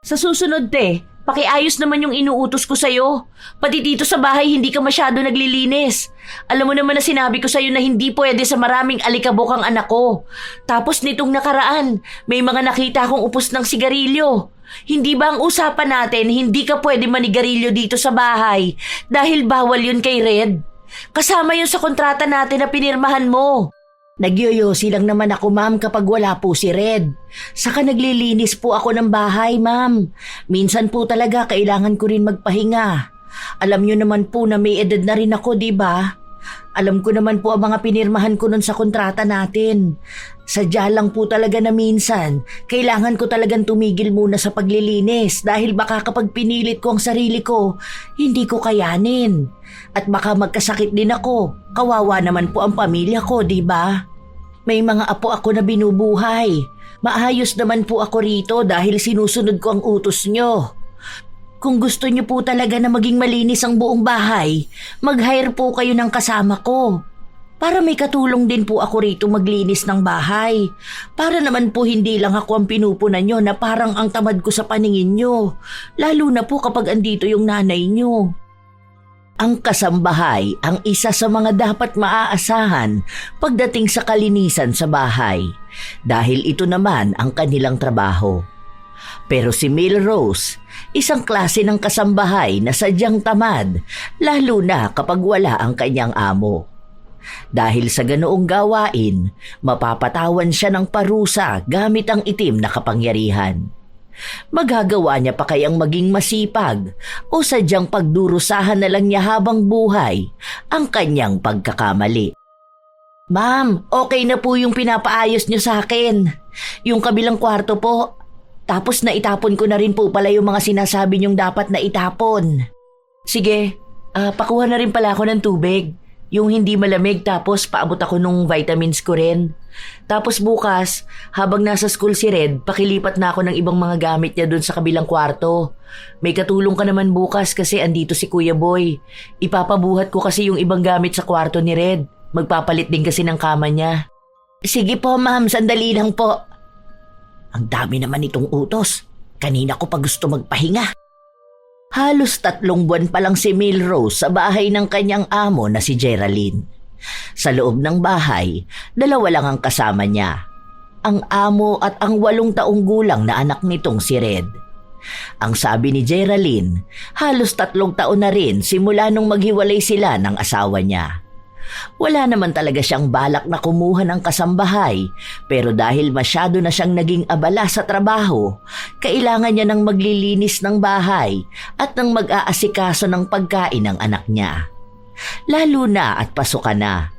Sa susunod, te, pakiayos naman yung inuutos ko sa'yo. Pati dito sa bahay hindi ka masyado naglilinis. Alam mo naman na sinabi ko sa'yo na hindi pwede sa maraming alikabok ang anak ko. Tapos nitong nakaraan, may mga nakita akong upos ng sigarilyo. Hindi ba ang usapan natin hindi ka pwede manigarilyo dito sa bahay dahil bawal yun kay Red? Kasama yun sa kontrata natin na pinirmahan mo. Nagyoyosi lang naman ako, ma'am, kapag wala po si Red. Saka naglilinis po ako ng bahay, ma'am. Minsan po talaga kailangan ko rin magpahinga. Alam niyo naman po na may edad na rin ako, di ba? Alam ko naman po ang mga pinirmahan ko nun sa kontrata natin. Sadya lang po talaga na minsan, kailangan ko talagang tumigil muna sa paglilinis dahil baka kapag pinilit ko ang sarili ko, hindi ko kayanin. At baka magkasakit din ako. Kawawa naman po ang pamilya ko, di ba? May mga apo ako na binubuhay. Maayos naman po ako rito dahil sinusunod ko ang utos nyo. Kung gusto nyo po talaga na maging malinis ang buong bahay, mag-hire po kayo ng kasama ko. Para may katulong din po ako rito maglinis ng bahay. Para naman po hindi lang ako ang pinupunan nyo na parang ang tamad ko sa paningin nyo. Lalo na po kapag andito yung nanay nyo. Ang kasambahay ang isa sa mga dapat maaasahan pagdating sa kalinisan sa bahay dahil ito naman ang kanilang trabaho. Pero si Milrose, isang klase ng kasambahay na sadyang tamad lalo na kapag wala ang kanyang amo. Dahil sa ganoong gawain, mapapatawan siya ng parusa gamit ang itim na kapangyarihan. Magagawa niya pa kayang maging masipag o sadyang pagdurusahan na lang niya habang buhay ang kanyang pagkakamali. Ma'am, okay na po yung pinapaayos niyo sa akin. Yung kabilang kwarto po. Tapos naitapon ko na rin po pala yung mga sinasabi niyong dapat na itapon. Sige, pakuha na rin pala ako ng tubig. Yung hindi malamig tapos paabot ako nung vitamins ko rin. Tapos bukas, habang nasa school si Red, pakilipat na ako ng ibang mga gamit niya dun sa kabilang kwarto. May katulong ka naman bukas kasi andito si Kuya Boy. Ipapabuhat ko kasi yung ibang gamit sa kwarto ni Red. Magpapalit din kasi ng kama niya. Sige po, ma'am, sandali lang po. Ang dami naman itong utos. Kanina ko pa gusto magpahinga. Halos 3 buwan pa lang si Milrose sa bahay ng kanyang amo na si Geraldine. Sa loob ng bahay, 2 lang ang kasama niya. Ang amo at ang 8 taong gulang na anak nitong si Red. Ang sabi ni Geraldine, halos 3 taon na rin simula nung maghiwalay sila ng asawa niya. Wala naman talaga siyang balak na kumuha ng kasambahay pero dahil masyado na siyang naging abala sa trabaho, kailangan niya ng maglilinis ng bahay at ng mag-aasikaso ng pagkain ng anak niya. Lalo na at pasukan na.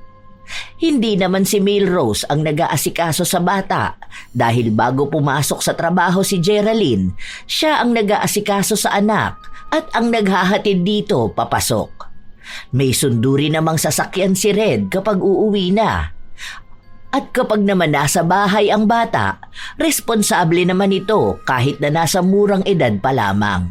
Hindi naman si Milrose ang nag-aasikaso sa bata dahil bago pumasok sa trabaho si Geraldine, siya ang nag-aasikaso sa anak at ang naghahatid dito papasok. May sunduri namang sasakyan si Red kapag uuwi na. At kapag naman nasa bahay ang bata, responsable naman ito kahit na nasa murang edad pa lamang.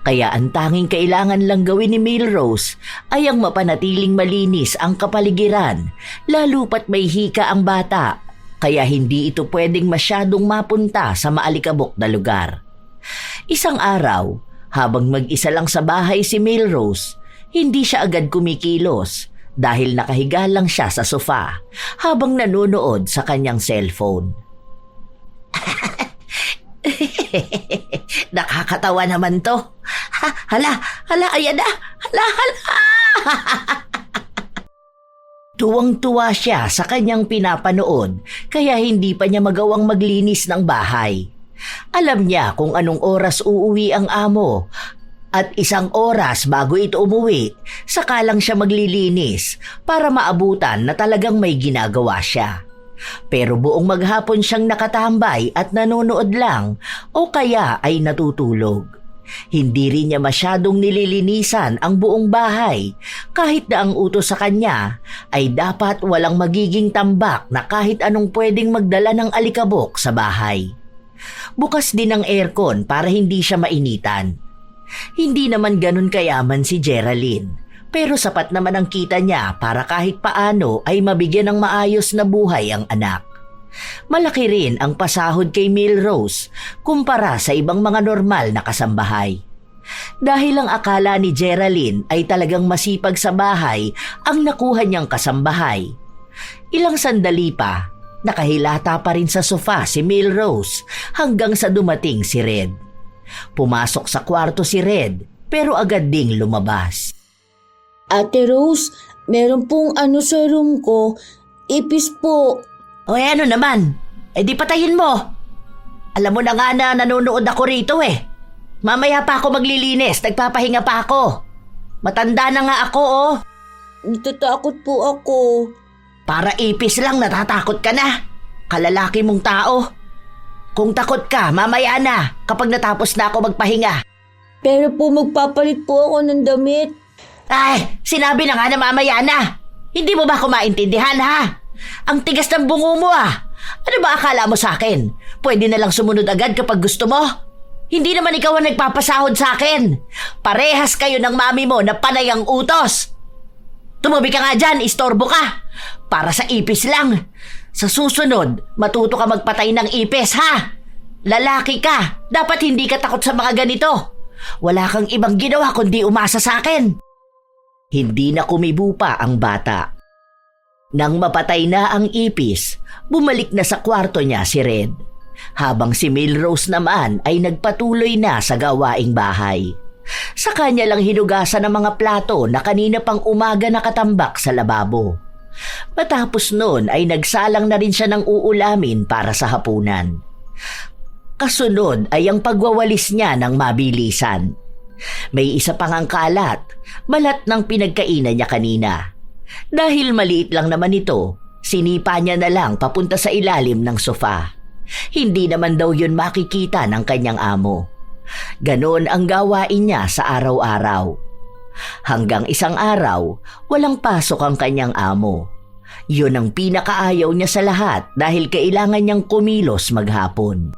Kaya ang tanging kailangan lang gawin ni Milrose ay ang mapanatiling malinis ang kapaligiran, lalo pat may hika ang bata, kaya hindi ito pwedeng masyadong mapunta sa maalikabok na lugar. Isang araw, habang mag-isa lang sa bahay si Milrose, hindi siya agad kumikilos dahil nakahiga lang siya sa sofa habang nanonood sa kanyang cellphone. Nakakatawa naman to. Hala, ayan na. Hala. Tuwang-tuwa siya sa kanyang pinapanood kaya hindi pa niya magawang maglinis ng bahay. Alam niya kung anong oras uuwi ang amo. At 1 oras bago ito umuwi, saka lang siya maglilinis para maabutan na talagang may ginagawa siya. Pero buong maghapon siyang nakatambay at nanonood lang o kaya ay natutulog. Hindi rin niya masyadong nililinisan ang buong bahay kahit na ang utos sa kanya ay dapat walang magiging tambak na kahit anong pwedeng magdala ng alikabok sa bahay. Bukas din ang aircon para hindi siya mainitan. Hindi naman ganun kayaman si Geraldine, pero sapat naman ang kita niya para kahit paano ay mabigyan ng maayos na buhay ang anak. Malaki rin ang pasahod kay Milrose kumpara sa ibang mga normal na kasambahay. Dahil ang akala ni Geraldine ay talagang masipag sa bahay ang nakuha niyang kasambahay. Ilang sandali pa, nakahilata pa rin sa sofa si Milrose hanggang sa dumating si Red. Pumasok sa kwarto si Red pero agad ding lumabas. Ate Rose, meron pong ano sa room ko. Ipis po. O ano naman? Di patayin mo. Alam mo na nga na nanonood ako rito eh. Mamaya pa ako maglilinis, nagpapahinga pa ako. Matanda na nga ako oh. Natatakot po ako. Para ipis lang natatakot ka na. Kalalaki mong tao. Kung takot ka, mamaya na kapag natapos na ako magpahinga. Pero po magpapalit po ako ng damit. Ay, sinabi na nga na mamaya na. Hindi mo ba ako maintindihan ha? Ang tigas ng bungo mo ah. Ano ba akala mo sa akin? Pwede na lang sumunod agad kapag gusto mo? Hindi naman ikaw ang nagpapasahod sa akin. Parehas kayo ng mami mo na panay ang utos. Tumabi ka nga dyan, istorbo ka. Para sa ipis lang. Sa susunod, matuto ka magpatay ng ipis ha? Lalaki ka, dapat hindi ka takot sa mga ganito. Wala kang ibang ginawa kundi umasa sa akin. Hindi na kumibo pa ang bata. Nang mapatay na ang ipis, bumalik na sa kwarto niya si Red. Habang si Milrose naman ay nagpatuloy na sa gawaing bahay. Sa kanya lang hinugasan ang mga plato na kanina pang umaga nakatambak sa lababo. Matapos noon ay nagsalang na rin siya ng uulamin para sa hapunan. Kasunod ay ang pagwawalis niya ng mabilisan. May isa pang ang kalat, balat ng pinagkainan niya kanina. Dahil maliit lang naman ito, sinipa niya na lang papunta sa ilalim ng sofa. Hindi naman daw yun makikita ng kanyang amo. Ganon ang gawain niya sa araw-araw. Hanggang isang araw, walang pasok ang kanyang amo. Yun ang pinakaayaw niya sa lahat dahil kailangan niyang kumilos maghapon.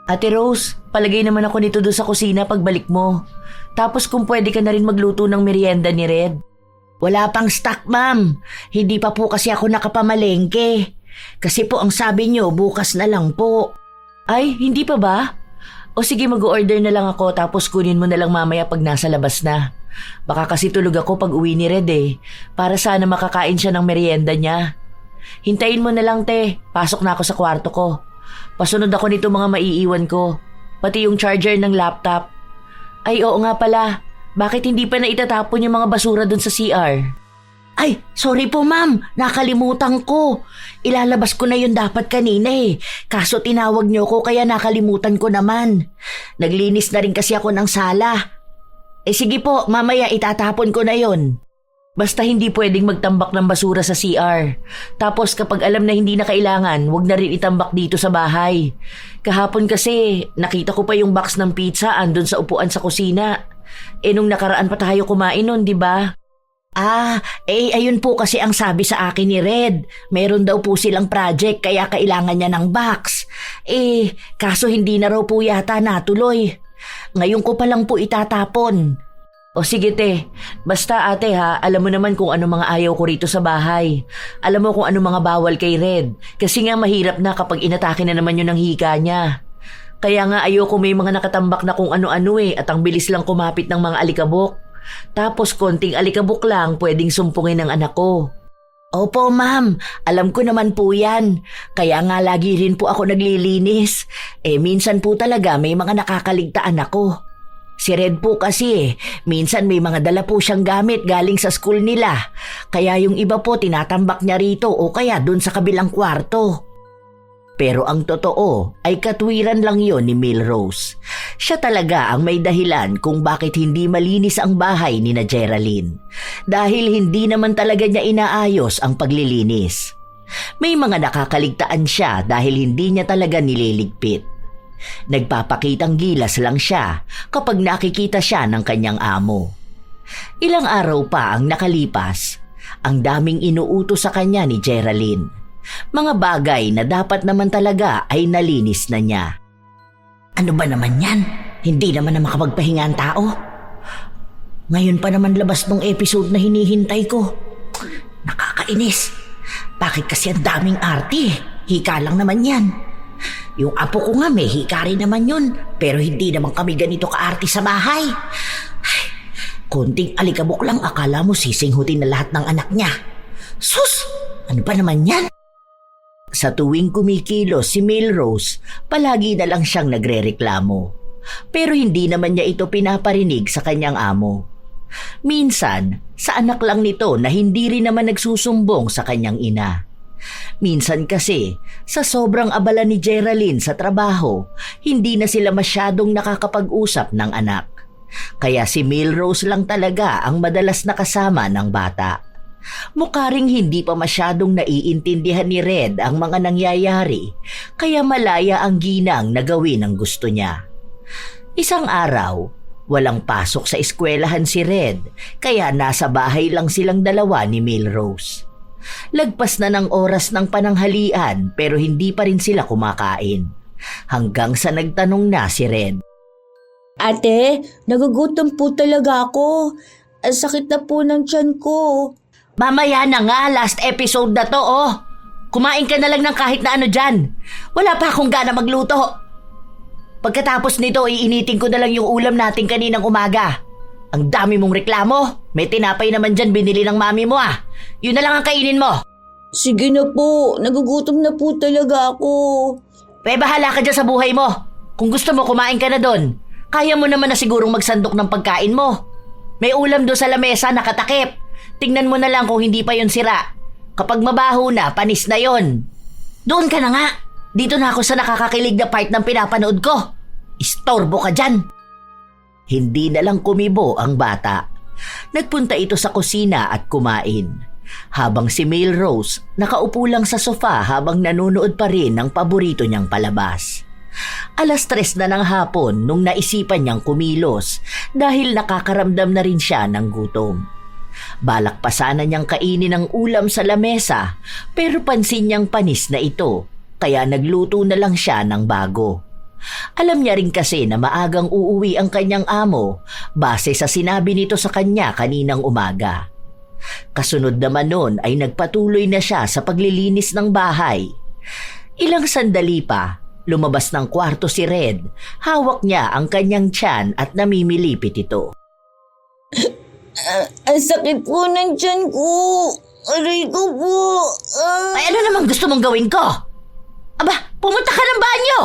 Ate Rose, palagay naman ako nito doon sa kusina pagbalik mo. Tapos kung pwede ka na rin magluto ng merienda ni Red. Wala pang stock, ma'am. Hindi pa po kasi ako nakapamalengke. Kasi po ang sabi niyo, bukas na lang po. Ay, hindi pa ba? O sige, mag-order na lang ako tapos kunin mo na lang mamaya pag nasa labas na. Baka kasi tulog ako pag uwi ni Red eh. Para sana makakain siya ng merienda niya. Hintayin mo na lang, te. Pasok na ako sa kwarto ko. Pasunod ako nito mga maiiwan ko. Pati yung charger ng laptop. Ay, oo nga pala. Bakit hindi pa na itatapon yung mga basura dun sa CR? Ay, sorry po ma'am. Nakalimutan ko. Ilalabas ko na yun dapat kanina eh. Kaso tinawag niyo ko kaya nakalimutan ko naman. Naglinis na rin kasi ako ng sala. Sige po, mamaya itatapon ko na yun. Basta hindi pwedeng magtambak ng basura sa CR. Tapos kapag alam na hindi na kailangan, wag na rin itambak dito sa bahay. Kahapon kasi, nakita ko pa yung box ng pizza andun sa upuan sa kusina. Nung nakaraan pa tayo kumain nun, di ba? Ayun po kasi ang sabi sa akin ni Red. Meron daw po silang project kaya kailangan niya ng box. Kaso hindi na raw po yata natuloy. Ngayon ko pa lang po itatapon. O sige te, basta ate ha, alam mo naman kung ano mga ayaw ko rito sa bahay. Alam mo kung ano mga bawal kay Red. Kasi nga mahirap na kapag inatake na naman yun ng hika niya. Kaya nga ayoko may mga nakatambak na kung ano-ano at ang bilis lang kumapit ng mga alikabok. Tapos konting alikabok lang pwedeng sumpungin ng anak ko. Opo ma'am, alam ko naman po yan. Kaya nga lagi rin po ako naglilinis. Minsan po talaga may mga nakakaligtaan ako. Si Red po kasi minsan may mga dala po siyang gamit galing sa school nila. Kaya yung iba po tinatambak niya rito o kaya dun sa kabilang kwarto. Pero ang totoo ay katwiran lang yon ni Milrose. Siya talaga ang may dahilan kung bakit hindi malinis ang bahay ni na Geraldine. Dahil hindi naman talaga niya inaayos ang paglilinis. May mga nakakaligtaan siya dahil hindi niya talaga nililigpit. Nagpapakitang gilas lang siya kapag nakikita siya ng kanyang amo. Ilang araw pa ang nakalipas, ang daming inuutos sa kanya ni Geraldine. Mga bagay na dapat naman talaga ay nalinis na niya. Ano ba naman yan? Hindi naman na makapagpahinga ang tao. Ngayon pa naman labas ng episode na hinihintay ko. Nakakainis. Bakit kasi ang daming arte? Hika lang naman yan. Yung apo ko nga may hika rin naman yun, pero hindi naman kami ganito kaarte sa bahay. Ay, konting alikabok lang akala mo sisinghutin na lahat ng anak niya. Sus! Ano pa naman yan? Sa tuwing kumikilos si Milrose, palagi na lang siyang nagrereklamo. Pero hindi naman niya ito pinaparinig sa kanyang amo. Minsan, sa anak lang nito na hindi rin naman nagsusumbong sa kanyang ina. Minsan kasi, sa sobrang abala ni Geraldine sa trabaho, hindi na sila masyadong nakakapag-usap ng anak. Kaya si Milrose lang talaga ang madalas nakasama ng bata. Mukha ring hindi pa masyadong naiintindihan ni Red ang mga nangyayari, kaya malaya ang ginang na gawin ang gusto niya. Isang araw, walang pasok sa eskwelahan si Red, kaya nasa bahay lang silang dalawa ni Milrose. Lagpas na ng oras ng pananghalian pero hindi pa rin sila kumakain. Hanggang sa nagtanong na si Red. Ate, nagugutom po talaga ako. Ang sakit na po ng tiyan ko. Mamaya na nga, last episode na to oh. Kumain ka na lang ng kahit na ano dyan. Wala pa akong gana magluto. Pagkatapos nito, iinitin ko na lang yung ulam natin kaninang umaga. Ang dami mong reklamo. May tinapay naman dyan binili ng mami mo ah. Yun na lang ang kainin mo. Sige na po, nagugutom na po talaga ako. Bahala ka dyan sa buhay mo. Kung gusto mo, kumain ka na doon. Kaya mo naman na sigurong magsandok ng pagkain mo. May ulam doon sa lamesa nakatakip. Tingnan mo na lang kung hindi pa yun sira. Kapag mabaho na, panis na yon. Doon ka na nga. Dito na ako sa nakakakilig na part ng pinapanood ko. Istorbo ka dyan. Hindi na lang kumibo ang bata. Nagpunta ito sa kusina at kumain. Habang si Milrose nakaupo lang sa sofa habang nanonood pa rin ng paborito niyang palabas. 3:00 na ng hapon nung naisipan niyang kumilos dahil nakakaramdam na rin siya ng gutom. Balak pa sana niyang kainin ang ulam sa lamesa pero pansin niyang panis na ito kaya nagluto na lang siya ng bago. Alam niya rin kasi na maagang uuwi ang kanyang amo base sa sinabi nito sa kanya kaninang umaga. Kasunod naman nun ay nagpatuloy na siya sa paglilinis ng bahay. Ilang sandali pa, lumabas ng kwarto si Red. Hawak niya ang kanyang tiyan at namimilipit ito. Ang sakit po ng tiyan ko. Aray ko po. Ay ano naman gusto mong gawin ko? Aba, pumunta ka ng banyo.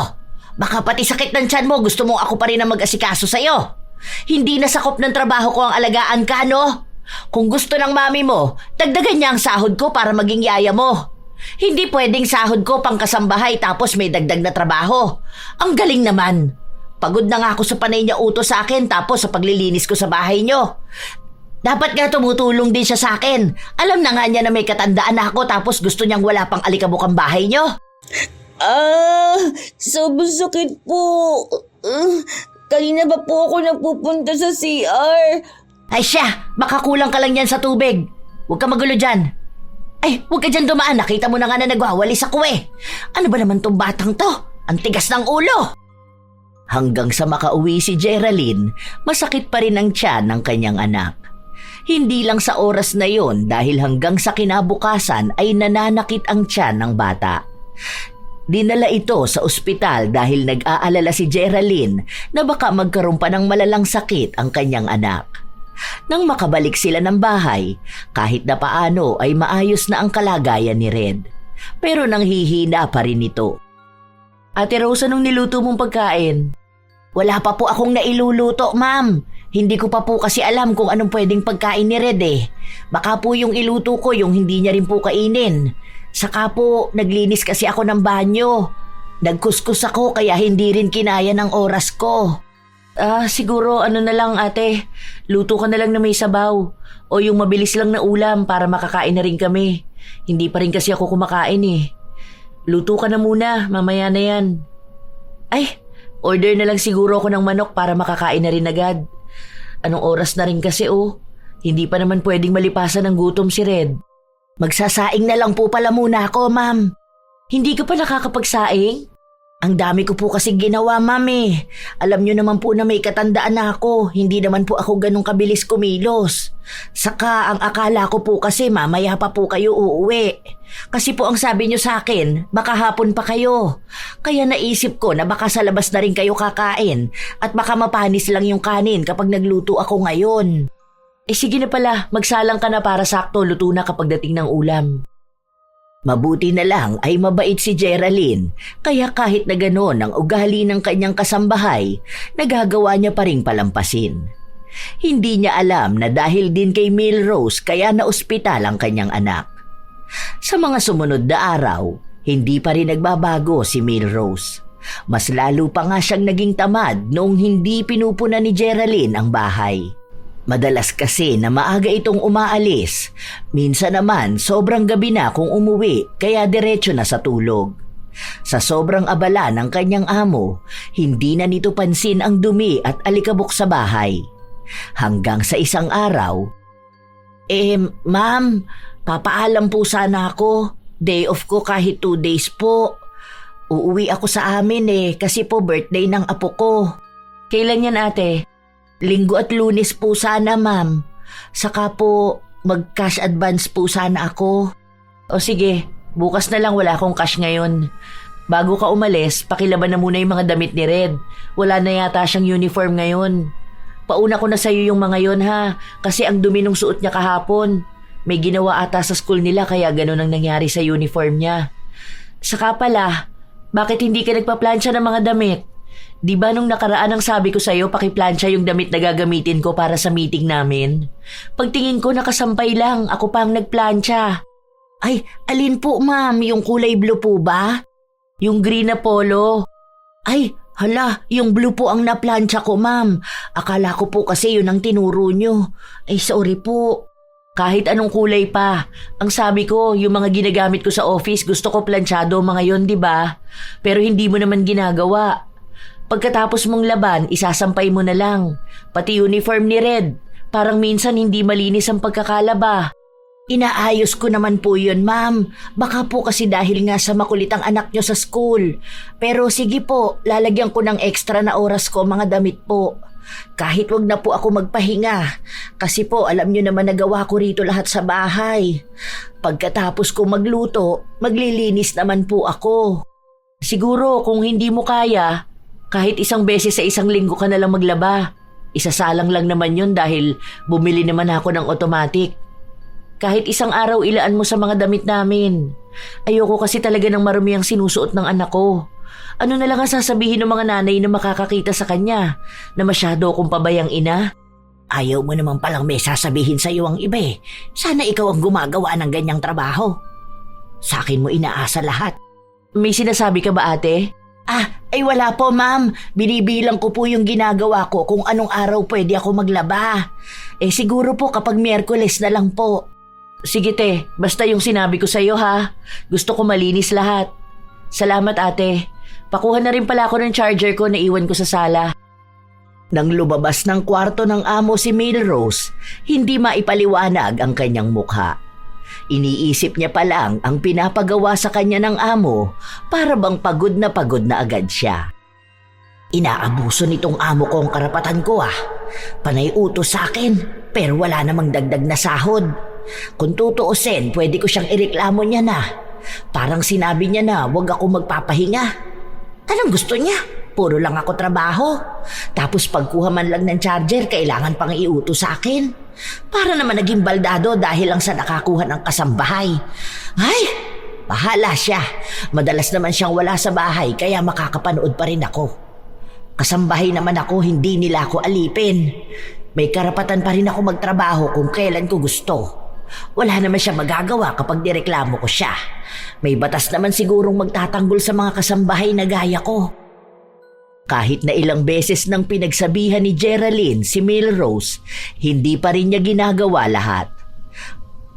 Baka pati sakit ng tiyan mo gusto mong ako pa rin ang mag-asikaso sa'yo. Hindi na sakop ng trabaho ko ang alagaan ka, no? Kung gusto ng mami mo, dagdagan niya ang sahod ko para maging yaya mo. Hindi pwedeng sahod ko pang kasambahay tapos may dagdag na trabaho. Ang galing naman. Pagod na nga ako sa panay niya utos sa akin tapos sa paglilinis ko sa bahay niyo. Dapat nga tumutulong din siya sa akin. Alam na nga niya na may katandaan na ako tapos gusto niyang wala pang alikabok ang bahay niyo. Sobrang sakit po. Kanina ba po ako napupunta sa CR? Ay siya, baka kulang ka lang yan sa tubig. Huwag ka magulo dyan. Ay, huwag ka dyan dumaan. Nakita mo na nga na nagwawalis ako eh. Ano ba naman tong batang to? Ang tigas ng ulo. Hanggang sa makauwi si Geraldine, masakit pa rin ang tiyan ng kanyang anak. Hindi lang sa oras na yon dahil hanggang sa kinabukasan ay nananakit ang tiyan ng bata. Dinala ito sa ospital dahil nag-aalala si Geraldine na baka magkaroon pa ng malalang sakit ang kanyang anak. Nang makabalik sila ng bahay, kahit na paano ay maayos na ang kalagayan ni Red. Pero nanghihina pa rin ito. Ate Rose, anong niluto mong pagkain? Wala pa po akong nailuluto, ma'am. Hindi ko pa po kasi alam kung anong pwedeng pagkain ni Red eh. Baka po yung iluto ko yung hindi niya rin po kainin. Saka po, naglinis kasi ako ng banyo. Nagkuskus ako kaya hindi rin kinaya ng oras ko. Siguro ano na lang ate, luto ka na lang na may sabaw. O yung mabilis lang na ulam para makakain na rin kami. Hindi pa rin kasi ako kumakain eh. Luto ka na muna, mamaya na yan. Ay, order na lang siguro ako ng manok para makakain na rin agad. Anong oras na rin kasi oh. Hindi pa naman pwedeng malipasan ng gutom si Red. Magsasaing na lang po pala muna ako, ma'am. Hindi ka pa nakakapagsaing? Ang dami ko po kasi ginawa, mami. Alam nyo naman po na may katandaan na ako. Hindi naman po ako ganun kabilis kumilos. Saka ang akala ko po kasi mamaya pa po kayo uuwi. Kasi po ang sabi nyo sa akin, baka hapon pa kayo. Kaya naisip ko na baka sa labas na rin kayo kakain at baka mapanis lang yung kanin kapag nagluto ako ngayon. Sige na pala, magsalang ka na para sakto luto na kapag dating ng ulam. Mabuti na lang ay mabait si Geraldine, kaya kahit na gano'n ang ugali ng kanyang kasambahay, nagagawa niya pa ring palampasin. Hindi niya alam na dahil din kay Milrose kaya naospital ang kanyang anak. Sa mga sumunod na araw, hindi pa rin nagbabago si Milrose. Mas lalo pa nga siyang naging tamad noong hindi pinupuna ni Geraldine ang bahay. Madalas kasi na maaga itong umaalis. Minsan naman sobrang gabi na kung umuwi kaya diretso na sa tulog. Sa sobrang abala ng kanyang amo, hindi na nito pansin ang dumi at alikabok sa bahay. Hanggang sa isang araw, ma'am, papaalam po sana ako. Day off ko kahit 2 days po. Uuwi ako sa amin kasi po birthday ng apo ko. Kailan yan, ate? Linggo at Lunes po sana, ma'am. Saka po, mag-cash advance po sana ako. O sige, bukas na lang, wala akong cash ngayon. Bago ka umalis, pakilaban na muna yung mga damit ni Red. Wala na yata siyang uniform ngayon. Pauna ko na sa'yo yung mga yon ha, kasi ang dumi ng suot niya kahapon. May ginawa ata sa school nila kaya ganun ang nangyari sa uniform niya. Saka pala, bakit hindi ka nagpa-plancha ng mga damit? Di ba nung nakaraan ang sabi ko sa'yo pakiplansya yung damit na gagamitin ko para sa meeting namin? Pagtingin ko nakasampay lang, ako pa ang nagplansya. Ay, alin po ma'am? Yung kulay blue po ba? Yung green na polo. Ay, hala, yung blue po ang naplansya ko ma'am. Akala ko po kasi yun ang tinuro nyo. Ay, sorry po. Kahit anong kulay pa. Ang sabi ko, yung mga ginagamit ko sa office, gusto ko planchado mga yon, di ba? Pero hindi mo naman ginagawa. Pagkatapos mong laban, isasampay mo na lang. Pati uniform ni Red. Parang minsan hindi malinis ang pagkakalaba. Inaayos ko naman po yun, ma'am. Baka po kasi dahil nga sa makulit ang anak nyo sa school. Pero sige po, lalagyan ko ng extra na oras ko mga damit po. Kahit wag na po ako magpahinga. Kasi po, alam nyo naman nagawa ko rito lahat sa bahay. Pagkatapos ko magluto, maglilinis naman po ako. Siguro kung hindi mo kaya, kahit isang beses sa isang linggo ka na lang maglaba. Isasalang lang naman yun dahil bumili naman ako ng automatic. Kahit isang araw ilaan mo sa mga damit namin. Ayoko kasi talaga ng marumi ang sinusuot ng anak ko. Ano na lang ang sasabihin ng mga nanay na makakakita sa kanya? Na masyado akong pabayang ina? Ayaw mo naman palang may sasabihin sa iyo ang iba eh. Sana ikaw ang gumagawa ng ganyang trabaho. Sa akin mo inaasa lahat. May sinasabi ka ba, ate? Ay wala po ma'am. Binibilang ko po yung ginagawa ko kung anong araw pwede ako maglaba. Siguro po kapag Miyerkules na lang po. Sige te, basta yung sinabi ko sa'yo ha. Gusto ko malinis lahat. Salamat ate. Pakuha na rin pala ako ng charger ko na iwan ko sa sala. Nang lumabas ng kwarto ng amo si Milrose, hindi maipaliwanag ang kanyang mukha. Iniisip niya pa lang ang pinapagawa sa kanya ng amo para bang pagod na agad siya. Inaabuso nitong amo ko ang karapatan ko Panay utos sa akin pero wala namang dagdag na sahod. Kung tutuusin, pwede ko siyang ireklamo niya na. Parang sinabi niya na huwag ako magpapahinga. Anong gusto niya? Puro lang ako trabaho. Tapos pagkuha man lang ng charger, kailangan pang iutos sa akin. Para naman naging baldado dahil lang sa nakakuha ng kasambahay. Ay, bahala siya. Madalas naman siyang wala sa bahay kaya makakapanood pa rin ako. Kasambahay naman ako, hindi nila ako alipin. May karapatan pa rin ako magtrabaho kung kailan ko gusto. Wala naman siya magagawa kapag nireklamo ko siya. May batas naman sigurong magtatanggol sa mga kasambahay na gaya ko. Kahit na ilang beses nang pinagsabihan ni Geraldine si Milrose, hindi pa rin niya ginagawa lahat.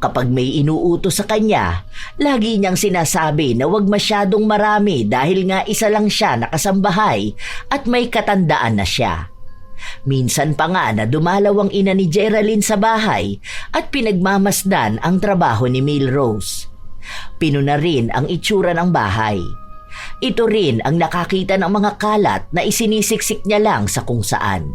Kapag may inuutos sa kanya, lagi niyang sinasabi na huwag masyadong marami dahil nga isa lang siya nakasambahay at may katandaan na siya. Minsan pa nga na dumalaw ang ina ni Geraldine sa bahay at pinagmamasdan ang trabaho ni Milrose. Pinuna rin ang itsura ng bahay. Ito rin ang nakakita ng mga kalat na isinisiksik niya lang sa kung saan.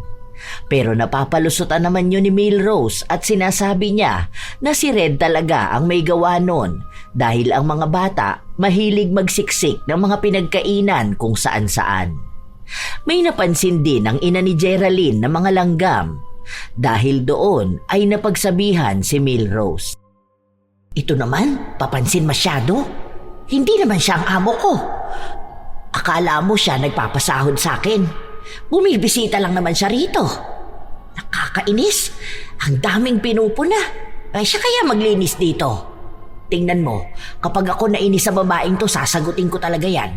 Pero napapalusutan naman yun ni Milrose at sinasabi niya na si Red talaga ang may gawa nun dahil ang mga bata mahilig magsiksik ng mga pinagkainan kung saan-saan. May napansin din ang ina ni Geraldine na mga langgam. Dahil doon ay napagsabihan si Milrose. Ito naman, papansin masyado. Hindi naman siya ang amo ko. Akala mo siya nagpapasahod sa akin. Bumibisita lang naman siya rito. Nakakainis. Ang daming pinupuna. Ay siya kaya maglinis dito. Tingnan mo, kapag ako nainis sa babaeng to, sasagutin ko talaga yan.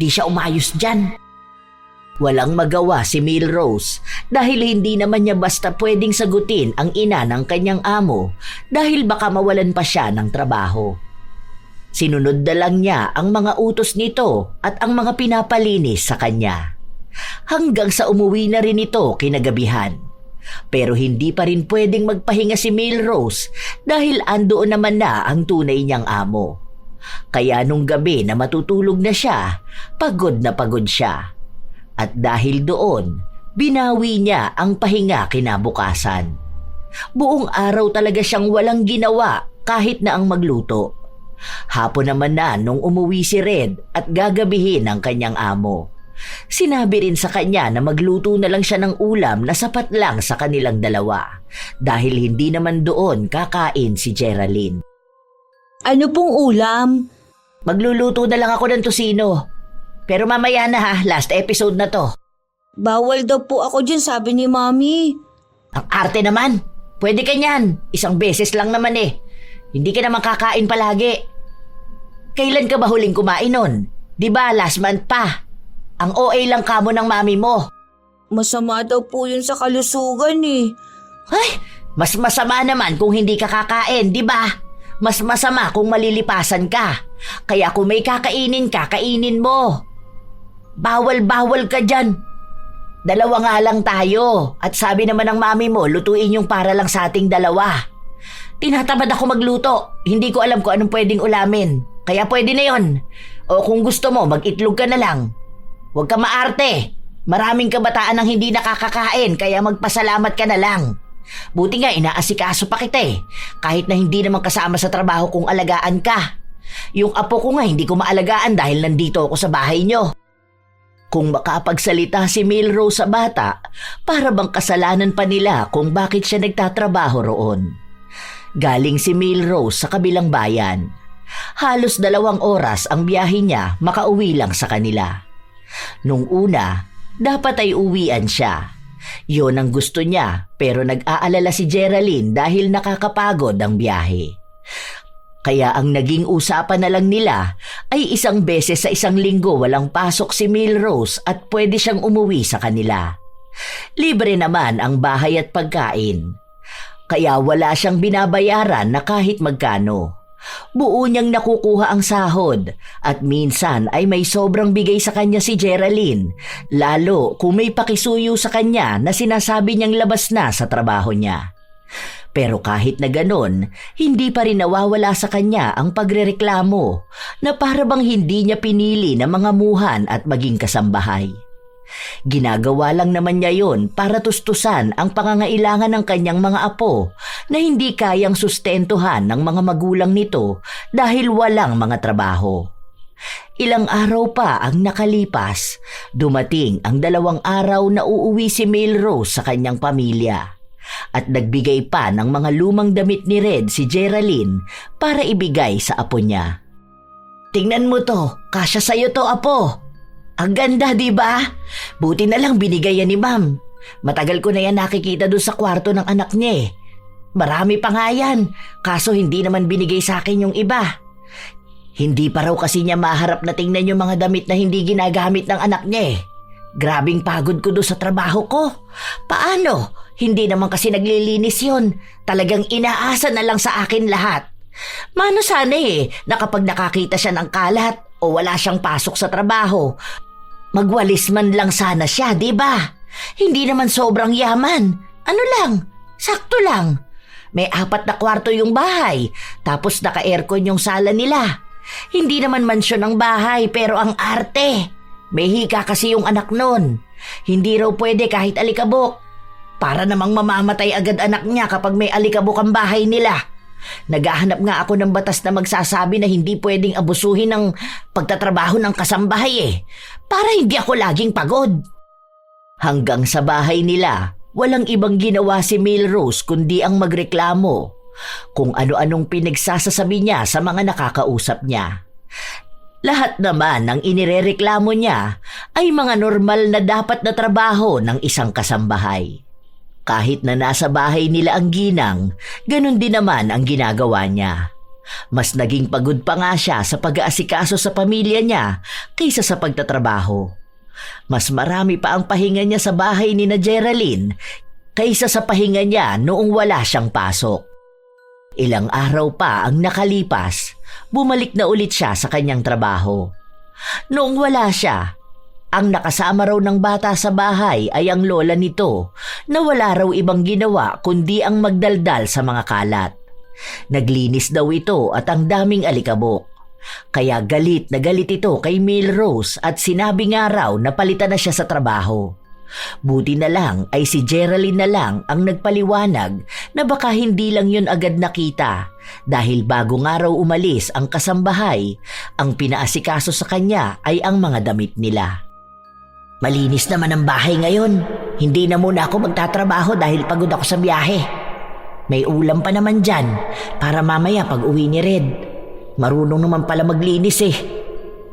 Di siya umayos dyan. Walang magawa si Milrose dahil hindi naman niya basta pwedeng sagutin ang ina ng kanyang amo dahil baka mawalan pa siya ng trabaho. Sinunod na lang niya ang mga utos nito at ang mga pinapalinis sa kanya. Hanggang sa umuwi na rin ito kinagabihan. Pero hindi pa rin pwedeng magpahinga si Milrose dahil andoon naman na ang tunay niyang amo. Kaya nung gabi na matutulog na siya, pagod na pagod siya. At dahil doon, binawi niya ang pahinga kinabukasan. Buong araw talaga siyang walang ginawa kahit na ang magluto. Hapon naman na nung umuwi si Red at gagabihin ang kanyang amo. Sinabi rin sa kanya na magluto na lang siya ng ulam na sapat lang sa kanilang dalawa dahil hindi naman doon kakain si Geraldine. Ano pong ulam? Magluluto na lang ako ng tosino. Pero mamaya na ha, last episode na to. Bawal daw po ako dyan, sabi ni Mami. Ang arte naman. Pwede ka niyan. Isang beses lang naman eh. Hindi ka naman kakain palagi. Kailan ka ba huling kumain nun? Diba last month pa? Ang OA lang kamo ng mami mo. Masama daw po yun sa kalusugan eh. Ay, mas masama naman kung hindi ka kakain, di ba? Mas masama kung malilipasan ka. Kaya kung may kakainin ka, kainin mo. Bawal-bawal ka dyan. Dalawa nga lang tayo. At sabi naman ng mami mo, lutuin yung para lang sa ating dalawa. Tinatamad ako magluto. Hindi ko alam kung anong pwedeng ulamin. Kaya pwede na yon. O kung gusto mo, mag-itlog ka na lang. Huwag ka maarte. Maraming kabataan ang hindi nakakakain kaya magpasalamat ka na lang. Buti nga inaasikaso pa kita eh. Kahit na hindi naman kasama sa trabaho kung alagaan ka. Yung apo ko nga hindi ko maalagaan dahil nandito ako sa bahay nyo. Kung makapagsalita si Milrose sa bata, para bang kasalanan pa nila kung bakit siya nagtatrabaho roon. Galing si Milrose sa kabilang bayan. Halos 2 oras ang biyahe niya makauwi lang sa kanila. Nung una, dapat ay uwian siya. Yon ang gusto niya pero nag-aalala si Geraldine dahil nakakapagod ang biyahe. Kaya ang naging usapan na lang nila ay 1 beses sa 1 linggo walang pasok si Milrose at pwede siyang umuwi sa kanila. Libre naman ang bahay at pagkain. Kaya wala siyang binabayaran na kahit magkano. Buo niyang nakukuha ang sahod at minsan ay may sobrang bigay sa kanya si Geraldine, lalo kung may pakisuyo sa kanya na sinasabi niyang labas na sa trabaho niya. Pero kahit na ganon, hindi pa rin nawawala sa kanya ang pagrereklamo na para bang hindi niya pinili na mangamuhan at maging kasambahay. Ginagawa lang naman niya yon para tustusan ang pangangailangan ng kanyang mga apo na hindi kayang sustentuhan ng mga magulang nito dahil walang mga trabaho. Ilang araw pa ang nakalipas, dumating ang 2 araw na uuwi si Milrose sa kanyang pamilya. At nagbigay pa ng mga lumang damit ni Red si Geraldine para ibigay sa apo niya. Tingnan mo to, kasya sa'yo to apo. Ang ganda, di ba? Buti na lang binigay yan ni Ma'am. Matagal ko na yan nakikita doon sa kwarto ng anak niya eh. Marami pa nga yan, kaso hindi naman binigay sa akin yung iba. Hindi pa raw kasi niya maharap na tingnan yung mga damit na hindi ginagamit ng anak niya eh. Grabing pagod ko doon sa trabaho ko. Paano? Hindi naman kasi naglilinis yun. Talagang inaasa na lang sa akin lahat. Mano sana eh, na kapag nakakita siya ng kalat o wala siyang pasok sa trabaho, magwalis man lang sana siya, di ba? Hindi naman sobrang yaman. Ano lang, sakto lang. May 4 na kwarto yung bahay, tapos naka-aircon yung sala nila. Hindi naman mansyon ang bahay pero ang arte. May hika kasi yung anak nun. Hindi raw pwede kahit alikabok. Para namang mamamatay agad anak niya kapag may alikabok ang bahay nila. Naghahanap nga ako ng batas na magsasabi na hindi pwedeng abusuhin ng pagtatrabaho ng kasambahay para hindi ako laging pagod. Hanggang sa bahay nila, walang ibang ginawa si Milrose kundi ang magreklamo kung ano-anong pinagsasasabi niya sa mga nakakausap niya. Lahat naman ng inirereklamo niya ay mga normal na dapat na trabaho ng isang kasambahay. Kahit na nasa bahay nila ang ginang, ganun din naman ang ginagawa niya. Mas naging pagod pa nga siya sa pag-aasikaso sa pamilya niya kaysa sa pagtatrabaho. Mas marami pa ang pahinga niya sa bahay ni na Geraldine kaysa sa pahinga niya noong wala siyang pasok. Ilang araw pa ang nakalipas, bumalik na ulit siya sa kanyang trabaho. Noong wala siya, ang nakasama raw ng bata sa bahay ay ang lola nito na wala raw ibang ginawa kundi ang magdaldal sa mga kalat. Naglinis daw ito at ang daming alikabok. Kaya galit na galit ito kay Milrose at sinabi nga raw na palitan na siya sa trabaho. Buti na lang ay si Geraldine na lang ang nagpaliwanag na baka hindi lang yun agad nakita dahil bago nga raw umalis ang kasambahay, ang pinaasikaso sa kanya ay ang mga damit nila. Malinis naman ang bahay ngayon. Hindi na muna ako magtatrabaho dahil pagod ako sa biyahe. May ulam pa naman dyan para mamaya pag uwi ni Red. Marunong naman pala maglinis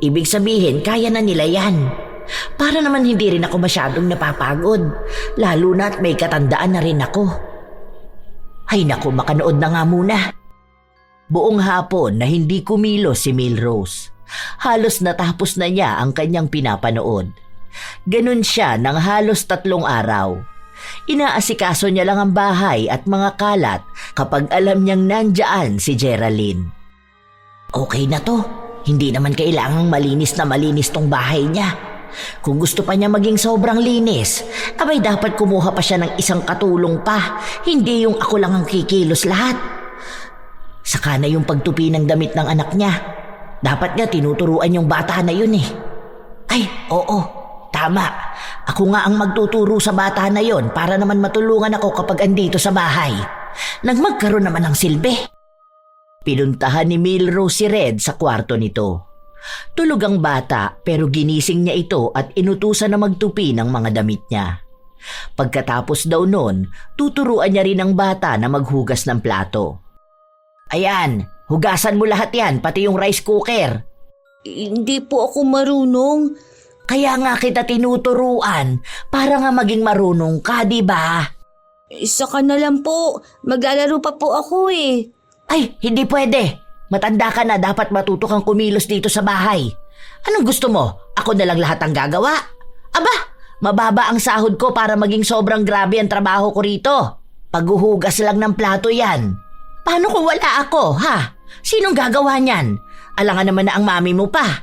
Ibig sabihin, kaya na nila yan. Para naman hindi rin ako masyadong napapagod. Lalo na at may katandaan na rin ako. Ay naku, makanood na nga muna. Buong hapon na hindi kumilos si Milrose. Halos natapos na niya ang kanyang pinapanood. Ganun siya ng halos 3 araw. Inaasikaso niya lang ang bahay at mga kalat kapag alam niyang nandyan si Geraldine. Okay na to. Hindi naman kailangang malinis na malinis tong bahay niya. Kung gusto pa niya maging sobrang linis, abay dapat kumuha pa siya ng isang katulong pa. Hindi yung ako lang ang kikilos lahat. Saka na yung pagtupi ng damit ng anak niya. Dapat nga tinuturuan yung bata na yun Ay, oo. Tama. Ako nga ang magtuturo sa bata na yon para naman matulungan ako kapag andito sa bahay. Nang magkaroon naman ng silbi. Pinuntahan ni Milrose si Red sa kwarto nito. Tulog ang bata pero ginising niya ito at inutusan na magtupi ng mga damit niya. Pagkatapos daw nun, tuturuan niya rin ang bata na maghugas ng plato. Ayan, hugasan mo lahat yan, pati yung rice cooker. Hindi po ako marunong. Kaya nga kita tinuturuan para nga maging marunong ka, di ba? Isa ka na lang po. Maglalaro pa po ako Ay, hindi pwede. Matanda ka na, dapat matuto kang kumilos dito sa bahay. Anong gusto mo? Ako na lang lahat ang gagawa? Aba, mababa ang sahod ko para maging sobrang grabe ang trabaho ko rito. Paghuhugas lang ng plato yan. Paano kung wala ako, ha? Sinong gagawa niyan? Alangan naman na ang mami mo pa.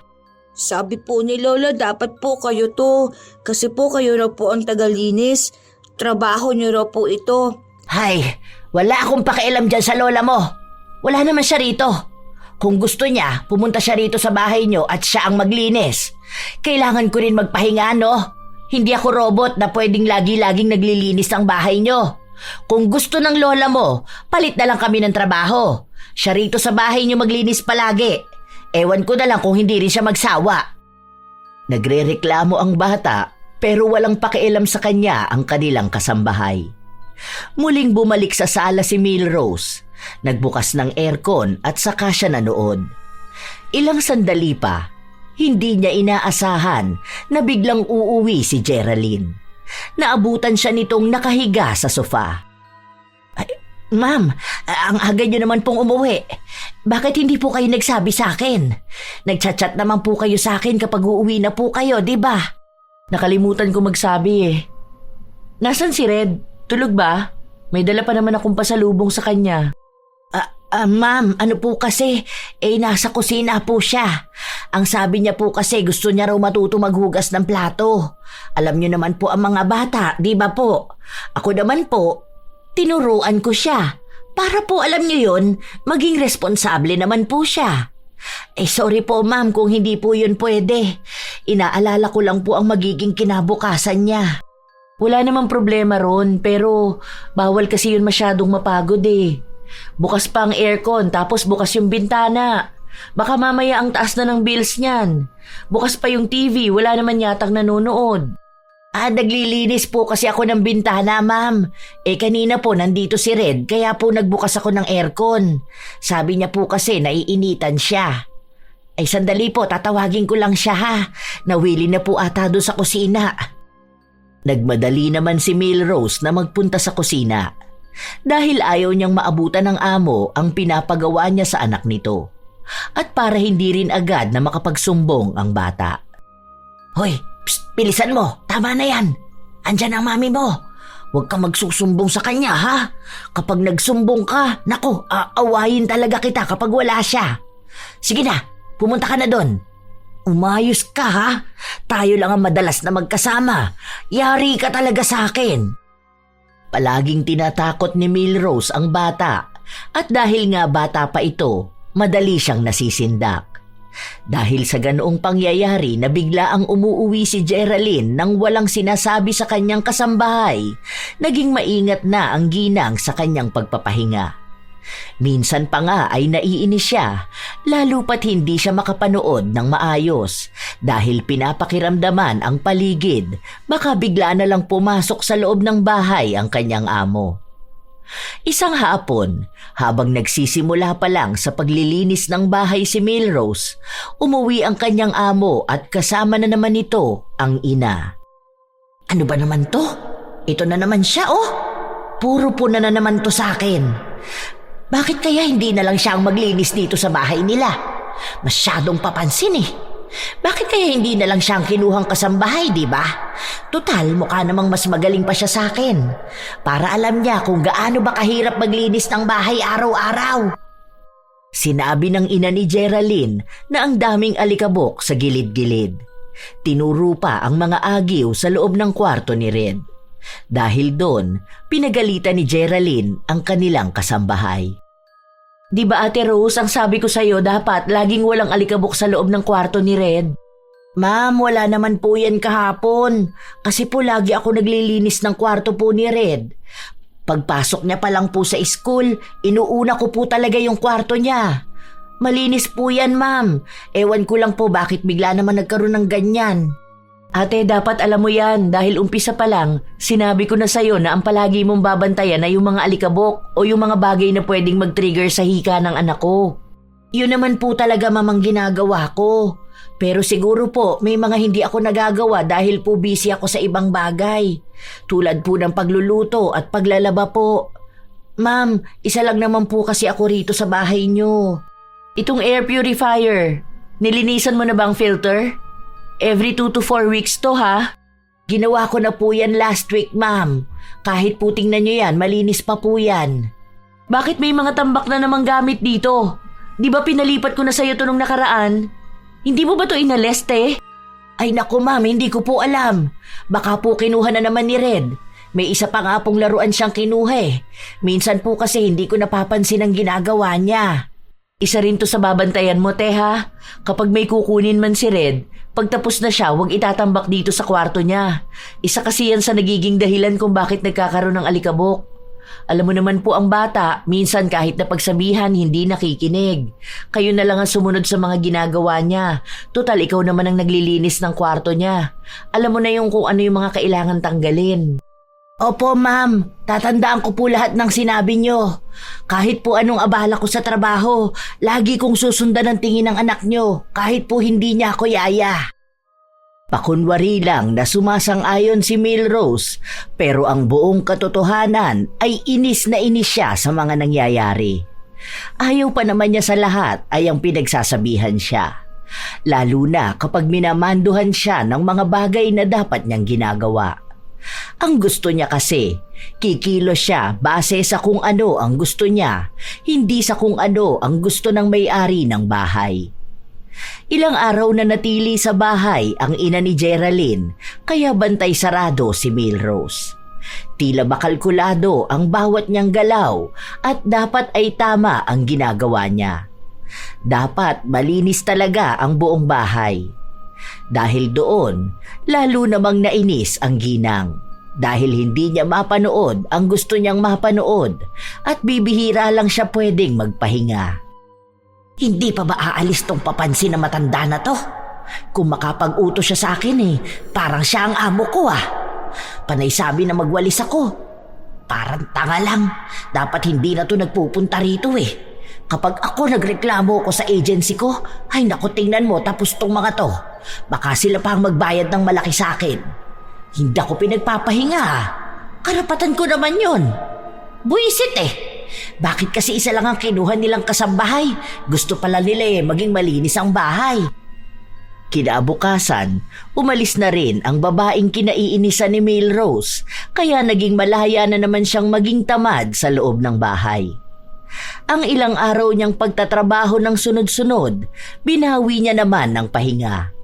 Sabi po ni Lola, dapat po kayo to. Kasi po kayo raw po ang tagalinis. Trabaho niyo raw po ito. Hay, wala akong pakialam dyan sa lola mo. Wala naman siya rito. Kung gusto niya, pumunta siya rito sa bahay niyo at siya ang maglinis. Kailangan ko rin magpahinga, no? Hindi ako robot na pwedeng lagi-laging naglilinis ang bahay niyo. Kung gusto ng lola mo, palit na lang kami ng trabaho. Siya rito sa bahay niyo maglinis palagi. Ewan ko na lang kung hindi rin siya magsawa. Nagrereklamo ang bata pero walang pakialam sa kanya ang kanilang kasambahay. Muling bumalik sa sala si Milrose. Nagbukas ng aircon at saka siya nanood. Ilang sandali pa, hindi niya inaasahan na biglang uuwi si Geraldine. Naabutan siya nitong nakahiga sa sofa. Ma'am, ang aga niyo naman pong umuwi. Bakit hindi po kayo nagsabi sa akin? Nagchat-chat naman po kayo sa akin kapag uuwi na po kayo, di ba? Nakalimutan ko magsabi Nasaan si Red? Tulog ba? May dala pa naman akong pasalubong sa kanya. Ma'am, ano po kasi? Nasa kusina po siya. Ang sabi niya po kasi gusto niya raw matuto maghugas ng plato. Alam niyo naman po ang mga bata, di ba po? Ako naman po, tinuruan ko siya. Para po alam niyo yun, maging responsable naman po siya. Sorry po ma'am kung hindi po yun pwede. Inaalala ko lang po ang magiging kinabukasan niya. Wala namang problema ron, pero bawal kasi yun masyadong mapagod eh. Bukas pa ang aircon, tapos bukas yung bintana. Baka mamaya ang taas na ng bills niyan. Bukas pa yung TV, wala naman yatang nanonood. Naglilinis po kasi ako ng bintana, ma'am. Kanina po nandito si Red, kaya po nagbukas ako ng aircon. Sabi niya po kasi naiinitan siya. Sandali po, tatawagin ko lang siya ha. Nawili na po ata doon sa kusina. Nagmadali naman si Milrose na magpunta sa kusina. Dahil ayaw niyang maabutan ng amo ang pinapagawa niya sa anak nito. At para hindi rin agad na makapagsumbong ang bata. Hoy! Psst, bilisan mo. Tama na yan. Andyan ang mami mo. Huwag kang magsusumbong sa kanya, ha? Kapag nagsumbong ka, naku, aawayin talaga kita kapag wala siya. Sige na, pumunta ka na doon. Umayos ka, ha? Tayo lang ang madalas na magkasama. Yari ka talaga sa akin. Palaging tinatakot ni Milrose ang bata. At dahil nga bata pa ito, madali siyang nasisindak. Dahil sa ganoong pangyayari na bigla ang umuuwi si Geraldine nang walang sinasabi sa kanyang kasambahay, naging maingat na ang ginang sa kanyang pagpapahinga. Minsan pa nga ay naiinis siya, lalo pat hindi siya makapanood ng maayos dahil pinapakiramdaman ang paligid, baka bigla na lang pumasok sa loob ng bahay ang kanyang amo. Isang hapon, habang nagsisimula pa lang sa paglilinis ng bahay si Milrose, umuwi ang kanyang amo at kasama na naman ito ang ina. Ano ba naman to? Ito na naman siya, oh! Puro puna na naman to sa akin. Bakit kaya hindi na lang siya ang maglinis dito sa bahay nila? Masyadong papansin eh. Bakit kaya hindi na lang siyang kinuhang kasambahay, di ba? Tutal, mukha namang mas magaling pa siya sa akin. Para alam niya kung gaano ba kahirap maglinis ng bahay araw-araw. Sinabi ng ina ni Geraldine na ang daming alikabok sa gilid-gilid. Tinuro pa ang mga agiw sa loob ng kwarto ni Red. Dahil doon, pinagalitan ni Geraldine ang kanilang kasambahay. Di ba Ate Rose, ang sabi ko sa'yo dapat laging walang alikabok sa loob ng kwarto ni Red? Ma'am, wala naman po yan kahapon. Kasi po lagi ako naglilinis ng kwarto po ni Red. Pagpasok niya pa lang po sa school, inuuna ko po talaga yung kwarto niya. Malinis po yan, ma'am. Ewan ko lang po bakit bigla naman nagkaroon ng ganyan. Ate, dapat alam mo yan dahil umpisa pa lang, sinabi ko na sa'yo na ang palagi mong babantayan ay yung mga alikabok o yung mga bagay na pwedeng mag-trigger sa hika ng anak ko. Yun naman po talaga mamang ginagawa ko. Pero siguro po may mga hindi ako nagagawa dahil po busy ako sa ibang bagay. Tulad po ng pagluluto at paglalaba po. Ma'am, isa lang naman po kasi ako rito sa bahay niyo. Itong air purifier, nilinisan mo na bang filter? Every 2 to 4 weeks to ha? Ginawa ko na po yan last week, ma'am. Kahit po tingnan nyo yan, malinis pa po yan. Bakit may mga tambak na namang gamit dito? Di ba pinalipat ko na sa'yo to nung nakaraan? Hindi mo ba to inaleste? Ay naku ma'am, hindi ko po alam. Baka po kinuha na naman ni Red. May isa pa nga pong laruan siyang kinuha eh. Minsan po kasi hindi ko napapansin ang ginagawa niya. Isa rin to sa babantayan mo, te ha? Kapag may kukunin man si Red, pagtapos na siya, huwag itatambak dito sa kwarto niya. Isa kasi yan sa nagiging dahilan kung bakit nagkakaroon ng alikabok. Alam mo naman po ang bata, minsan kahit na pagsabihan, hindi nakikinig. Kayo na lang ang sumunod sa mga ginagawa niya. Total, ikaw naman ang naglilinis ng kwarto niya. Alam mo na yung kung ano yung mga kailangan tanggalin. Opo, ma'am. Tatandaan ko po lahat ng sinabi niyo. Kahit po anong abala ko sa trabaho, lagi kong susundan ang tingin ng anak niyo, kahit po hindi niya ako yaya. Pakunwari lang na sumasang-ayon si Milrose, pero ang buong katotohanan ay inis na inis siya sa mga nangyayari. Ayaw pa naman niya sa lahat ay ang pinagsasabihan siya. Lalo na kapag minamanduhan siya ng mga bagay na dapat niyang ginagawa. Ang gusto niya kasi, kikilos siya base sa kung ano ang gusto niya, hindi sa kung ano ang gusto ng may-ari ng bahay. Ilang araw na natili sa bahay ang ina ni Geraldine, kaya bantay sarado si Milrose. Tila makalkulado ang bawat niyang galaw at dapat ay tama ang ginagawa niya. Dapat malinis talaga ang buong bahay. Dahil doon, lalo namang nainis ang ginang. Dahil hindi niya mapanood ang gusto niyang mapanood at bibihira lang siya pwedeng magpahinga. Hindi pa ba aalis tong papansin na matanda na to? Kung makapag-utos siya sa akin parang siya ang amo ko Panay sabi na magwalis ako. Parang tanga lang. Dapat hindi na to nagpupunta rito Kapag ako nagreklamo ko sa agency ko, ay naku tingnan mo tapos tong mga to. Baka sila pa ang magbayad ng malaki sa akin. Hindi ako pinagpapahinga Karapatan ko naman yon. Buisit Bakit kasi isa lang ang kinuha nilang kasambahay? Gusto pala nila maging malinis ang bahay. Kinabukasan, umalis na rin ang babaeng kinaiinisan ni Melrose, kaya naging malaya na naman siyang maging tamad sa loob ng bahay. Ang ilang araw niyang pagtatrabaho ng sunod-sunod, binawi niya naman ng pahinga.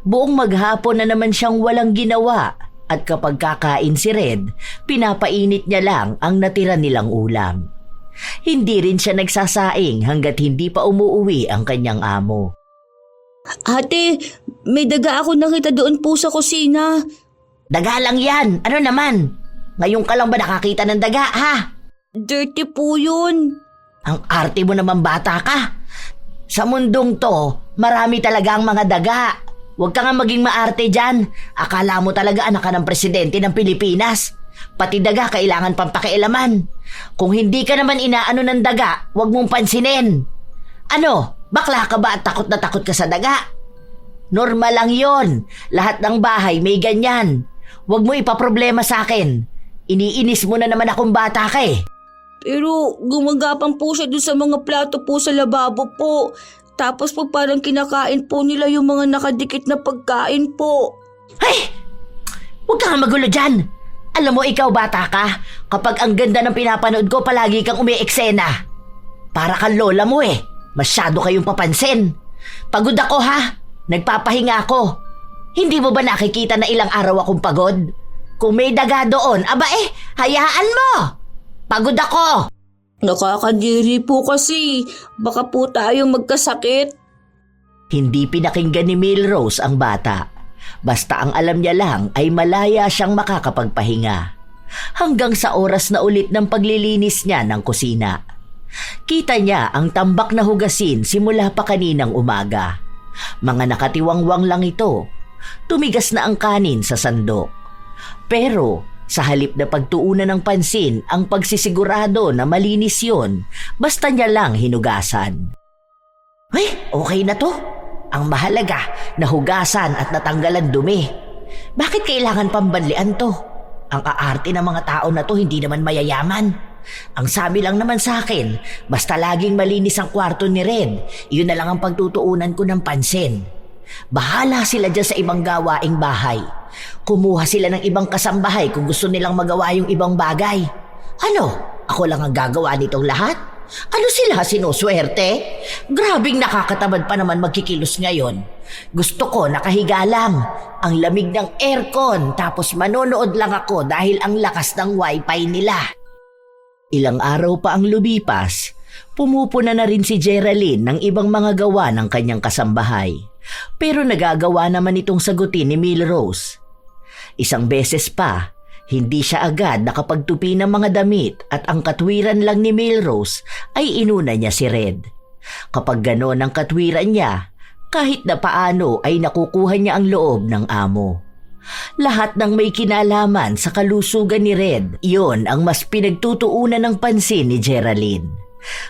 Buong maghapon na naman siyang walang ginawa at kapag kakain si Red, pinapainit niya lang ang natira nilang ulam. Hindi rin siya nagsasaing hanggat hindi pa umuuwi ang kanyang amo. Ate, may daga ako nakita doon po sa kusina. Daga lang yan. Ano naman? Ngayon ka lang ba nakakita ng daga, ha? Dirty po yun. Ang arte mo naman bata ka. Sa mundong to, marami talaga ang mga daga. Huwag ka nga maging maarte dyan. Akala mo talaga anak ka ng presidente ng Pilipinas. Pati daga kailangan pang pakialaman. Kung hindi ka naman inaano ng daga, huwag mong pansinin. Ano? Bakla ka ba at takot na takot ka sa daga? Normal lang yon. Lahat ng bahay may ganyan. Huwag mo ipaproblema sa akin. Iniinis mo na naman akong bata ka Pero gumagapang po siya doon sa mga plato po sa lababo po. Tapos po parang kinakain po nila yung mga nakadikit na pagkain po. Ay! Huwag kang magulo dyan. Alam mo ikaw bata ka, kapag ang ganda ng pinapanood ko palagi kang umi-eksena. Para kang lola mo Masyado kayong papansin. Pagod ako ha. Nagpapahinga ako. Hindi mo ba nakikita na ilang araw akong pagod? Kung may daga doon, hayaan mo. Pagod ako. Nakakadiri po kasi. Baka po tayong magkasakit. Hindi pinakinggan ni Melrose ang bata. Basta ang alam niya lang ay malaya siyang makakapagpahinga. Hanggang sa oras na ulit ng paglilinis niya ng kusina. Kita niya ang tambak na hugasin simula pa kaninang umaga. Mga nakatiwangwang lang ito. Tumigas na ang kanin sa sandok. Pero sa halip na pagtuunan ng pansin ang pagsisigurado na malinis yon, basta niya lang hinugasan. Ay, okay na to. Ang mahalaga, nahugasan at natanggalan dumi. Bakit kailangan pambanlian to? Ang aarte ng mga tao na to hindi naman mayayaman. Ang sabi lang naman sa akin, basta laging malinis ang kwarto ni Red, yun na lang ang pagtutuunan ko ng pansin. Bahala sila dyan sa ibang gawaing bahay. Kumuha sila ng ibang kasambahay kung gusto nilang magawa yung ibang bagay. Ano? Ako lang ang gagawa nitong lahat? Ano sila, sinuswerte? Grabing nakakatamad pa naman magkikilos ngayon. Gusto ko nakahiga lang, ang lamig ng aircon, tapos manonood lang ako dahil ang lakas ng wifi nila. Ilang araw pa ang lumipas, pumupuna na rin si Geraldine ng ibang mga gawa ng kanyang kasambahay. Pero nagagawa naman itong sagutin ni Melrose. Isang beses pa, hindi siya agad nakapagtupi ng mga damit at ang katwiran lang ni Melrose ay inuna niya si Red. Kapag gano'n ang katwiran niya, kahit na paano ay nakukuha niya ang loob ng amo. Lahat ng may kinalaman sa kalusugan ni Red, iyon ang mas pinagtutuunan ng pansin ni Geraldine.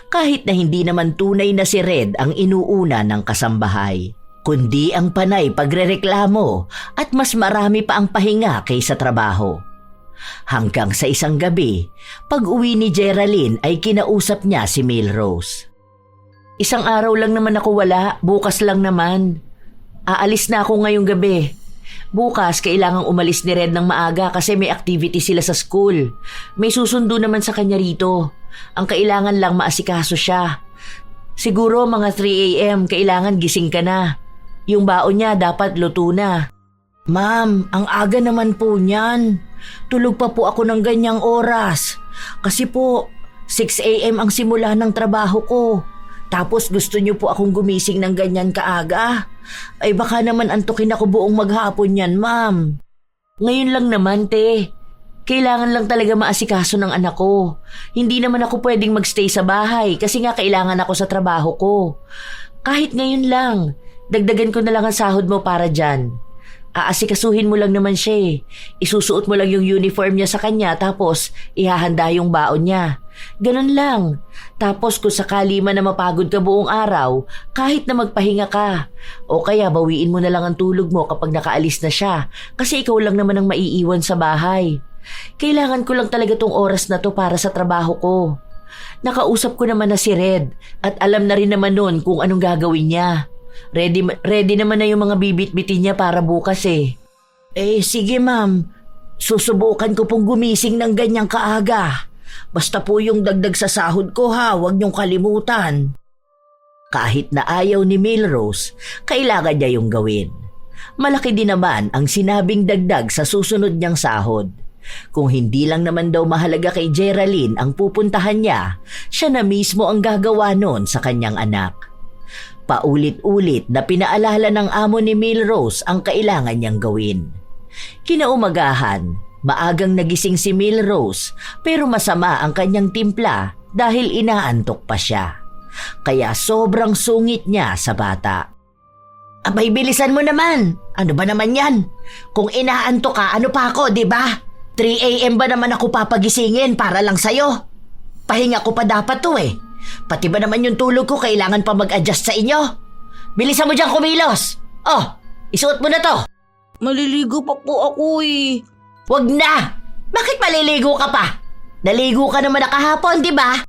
Kahit na hindi naman tunay na si Red ang inuuna ng kasambahay, kundi ang panay pagrereklamo at mas marami pa ang pahinga kaysa trabaho. Hanggang sa isang gabi, pag-uwi ni Geraldine ay kinausap niya si Melrose. Isang araw lang naman ako wala, bukas lang naman. Aalis na ako ngayong gabi. Bukas, kailangang umalis ni Red ng maaga kasi may activity sila sa school. May susundo naman sa kanya rito. Ang kailangan lang maasikaso siya. Siguro mga 3 a.m. kailangan gising ka na. Yung baon niya dapat luto na. Ma'am, ang aga naman po niyan. Tulog pa po ako ng ganyang oras. Kasi po, 6 a.m. ang simula ng trabaho ko. Tapos gusto niyo po akong gumising ng ganyan kaaga? Ay baka naman antukin ako buong maghapon yan, ma'am. Ngayon lang naman, te. Kailangan lang talaga maasikaso ng anak ko. Hindi naman ako pwedeng magstay sa bahay kasi nga kailangan ako sa trabaho ko. Kahit ngayon lang, dagdagan ko na lang ang sahod mo para dyan. Aasikasuhin mo lang naman siya eh. Isusuot mo lang yung uniform niya sa kanya tapos ihahanda yung baon niya. Ganun lang. Tapos kung sakali man na mapagod ka buong araw, kahit na magpahinga ka. O kaya bawiin mo na lang ang tulog mo kapag nakaalis na siya kasi ikaw lang naman ang maiiwan sa bahay. Kailangan ko lang talaga tong oras na to para sa trabaho ko. Nakausap ko naman na si Red at alam na rin naman nun kung anong gagawin niya. Ready naman na yung mga bibit-bitin niya para bukas eh. Sige ma'am. Susubukan ko pong gumising ng ganyang kaaga. Basta po yung dagdag sa sahod ko ha, huwag niyong kalimutan. Kahit na ayaw ni Milrose, kailangan niya yung gawin. Malaki din naman ang sinabing dagdag sa susunod niyang sahod. Kung hindi lang naman daw mahalaga kay Geraldine ang pupuntahan niya, siya na mismo ang gagawa nun sa kanyang anak. Paulit-ulit na pinaalala ng amo ni Milrose ang kailangan niyang gawin. Kinaumagahan, maagang nagising si Milrose pero masama ang kanyang timpla dahil inaantok pa siya. Kaya sobrang sungit niya sa bata. Abay, bilisan mo naman. Ano ba naman yan? Kung inaantok ka, ano pa ako, di ba? 3 a.m. ba naman ako papagisingin para lang sa'yo? Pahinga ko pa dapat to eh. Pati ba naman yung tulog ko kailangan pa mag-adjust sa inyo? Bilisan mo dyan kumilos! Oh, isuot mo na to! Maliligo pa po ako eh. Wag na! Bakit maliligo ka pa? Naligo ka naman na kahapon, di ba?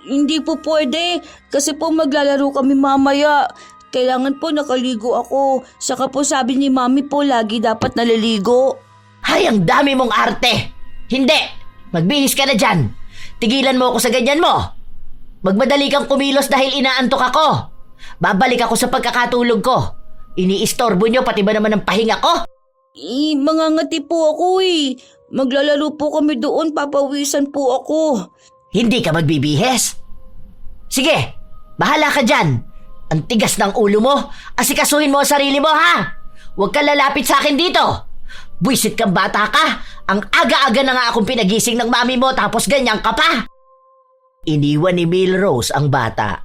Hindi po pwede kasi po maglalaro kami mamaya. Kailangan po nakaligo ako. Saka po sabi ni Mami po lagi dapat naliligo. Hay, ang dami mong arte! Hindi! Magbihis ka na dyan! Tigilan mo ako sa ganyan mo! Magmadali kang kumilos dahil inaantok ako. Babalik ako sa pagkakatulog ko. Iniistorbo nyo pati ba naman ang pahinga ko? Mangangati po ako eh. Maglalaro po kami doon, papawisan po ako. Hindi ka magbibihis? Sige, bahala ka dyan. Ang tigas ng ulo mo. Asikasuhin mo ang sarili mo ha. Huwag ka lalapit sa akin dito. Buisit kang bata ka. Ang aga-aga na nga akong pinagising ng mami mo tapos ganyan ka pa. Iniwan ni Milrose ang bata,